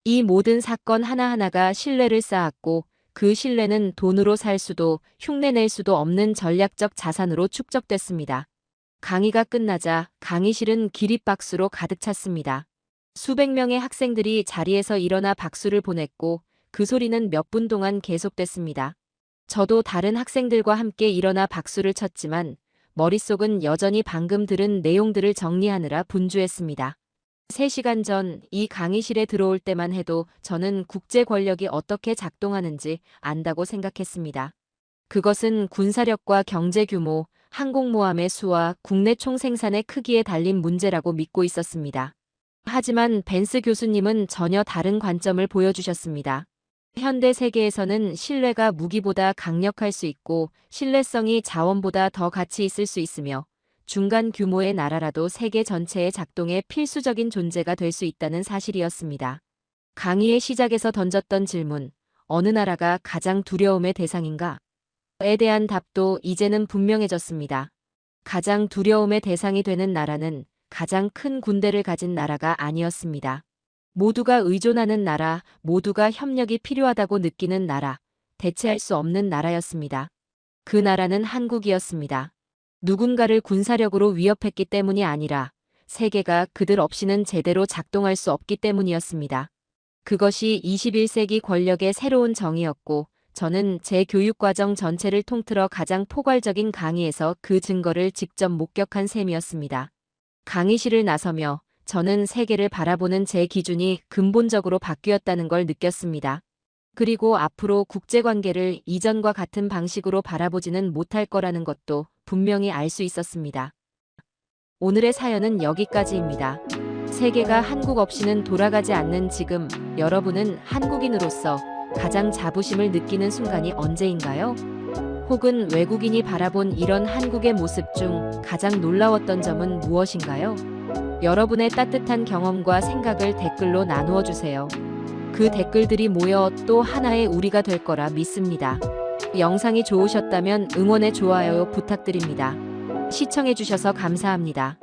Speaker 3: 이 모든 사건 하나하나가 신뢰를 쌓았고 그 신뢰는 돈으로 살 수도 흉내낼 수도 없는 전략적 자산으로 축적됐습니다. 강의가 끝나자 강의실은 기립박수로 가득 찼습니다. 수백 명의 학생들이 자리에서 일어나 박수를 보냈고 그 소리는 몇 분 동안 계속됐습니다. 저도 다른 학생들과 함께 일어나 박수를 쳤지만 머릿속은 여전히 방금 들은 내용들을 정리하느라 분주했습니다. 3시간 전 이 강의실에 들어올 때만 해도 저는 국제 권력이 어떻게 작동하는지 안다고 생각했습니다. 그것은 군사력과 경제 규모, 항공모함의 수와 국내 총생산의 크기에 달린 문제라고 믿고 있었습니다. 하지만 벤스 교수님은 전혀 다른 관점을 보여주셨습니다. 현대 세계에서는 신뢰가 무기보다 강력할 수 있고 신뢰성이 자원보다 더 가치 있을 수 있으며 중간 규모의 나라라도 세계 전체의 작동에 필수적인 존재가 될 수 있다는 사실이었습니다. 강의의 시작에서 던졌던 질문, 어느 나라가 가장 두려움의 대상인가? 에 대한 답도 이제는 분명해졌습니다. 가장 두려움의 대상이 되는 나라는 가장 큰 군대를 가진 나라가 아니었습니다. 모두가 의존하는 나라, 모두가 협력이 필요하다고 느끼는 나라, 대체할 수 없는 나라였습니다. 그 나라는 한국이었습니다. 누군가를 군사력으로 위협했기 때문이 아니라 세계가 그들 없이는 제대로 작동할 수 없기 때문이었습니다. 그것이 21세기 권력의 새로운 정의였고 저는 제 교육과정 전체를 통틀어 가장 포괄적인 강의에서 그 증거를 직접 목격한 셈이었습니다. 강의실을 나서며 저는 세계를 바라보는 제 기준이 근본적으로 바뀌었다는 걸 느꼈습니다. 그리고 앞으로 국제관계를 이전과 같은 방식으로 바라보지는 못할 거라는 것도 분명히 알 수 있었습니다. 오늘의 사연은 여기까지입니다. 세계가 한국 없이는 돌아가지 않는 지금, 여러분은 한국인으로서 가장 자부심을 느끼는 순간이 언제인가요? 혹은 외국인이 바라본 이런 한국의 모습 중 가장 놀라웠던 점은 무엇인가요? 여러분의 따뜻한 경험과 생각을 댓글로 나누어 주세요. 그 댓글들이 모여 또 하나의 우리가 될 거라 믿습니다. 영상이 좋으셨다면 응원의 좋아요 부탁드립니다. 시청해 주셔서 감사합니다.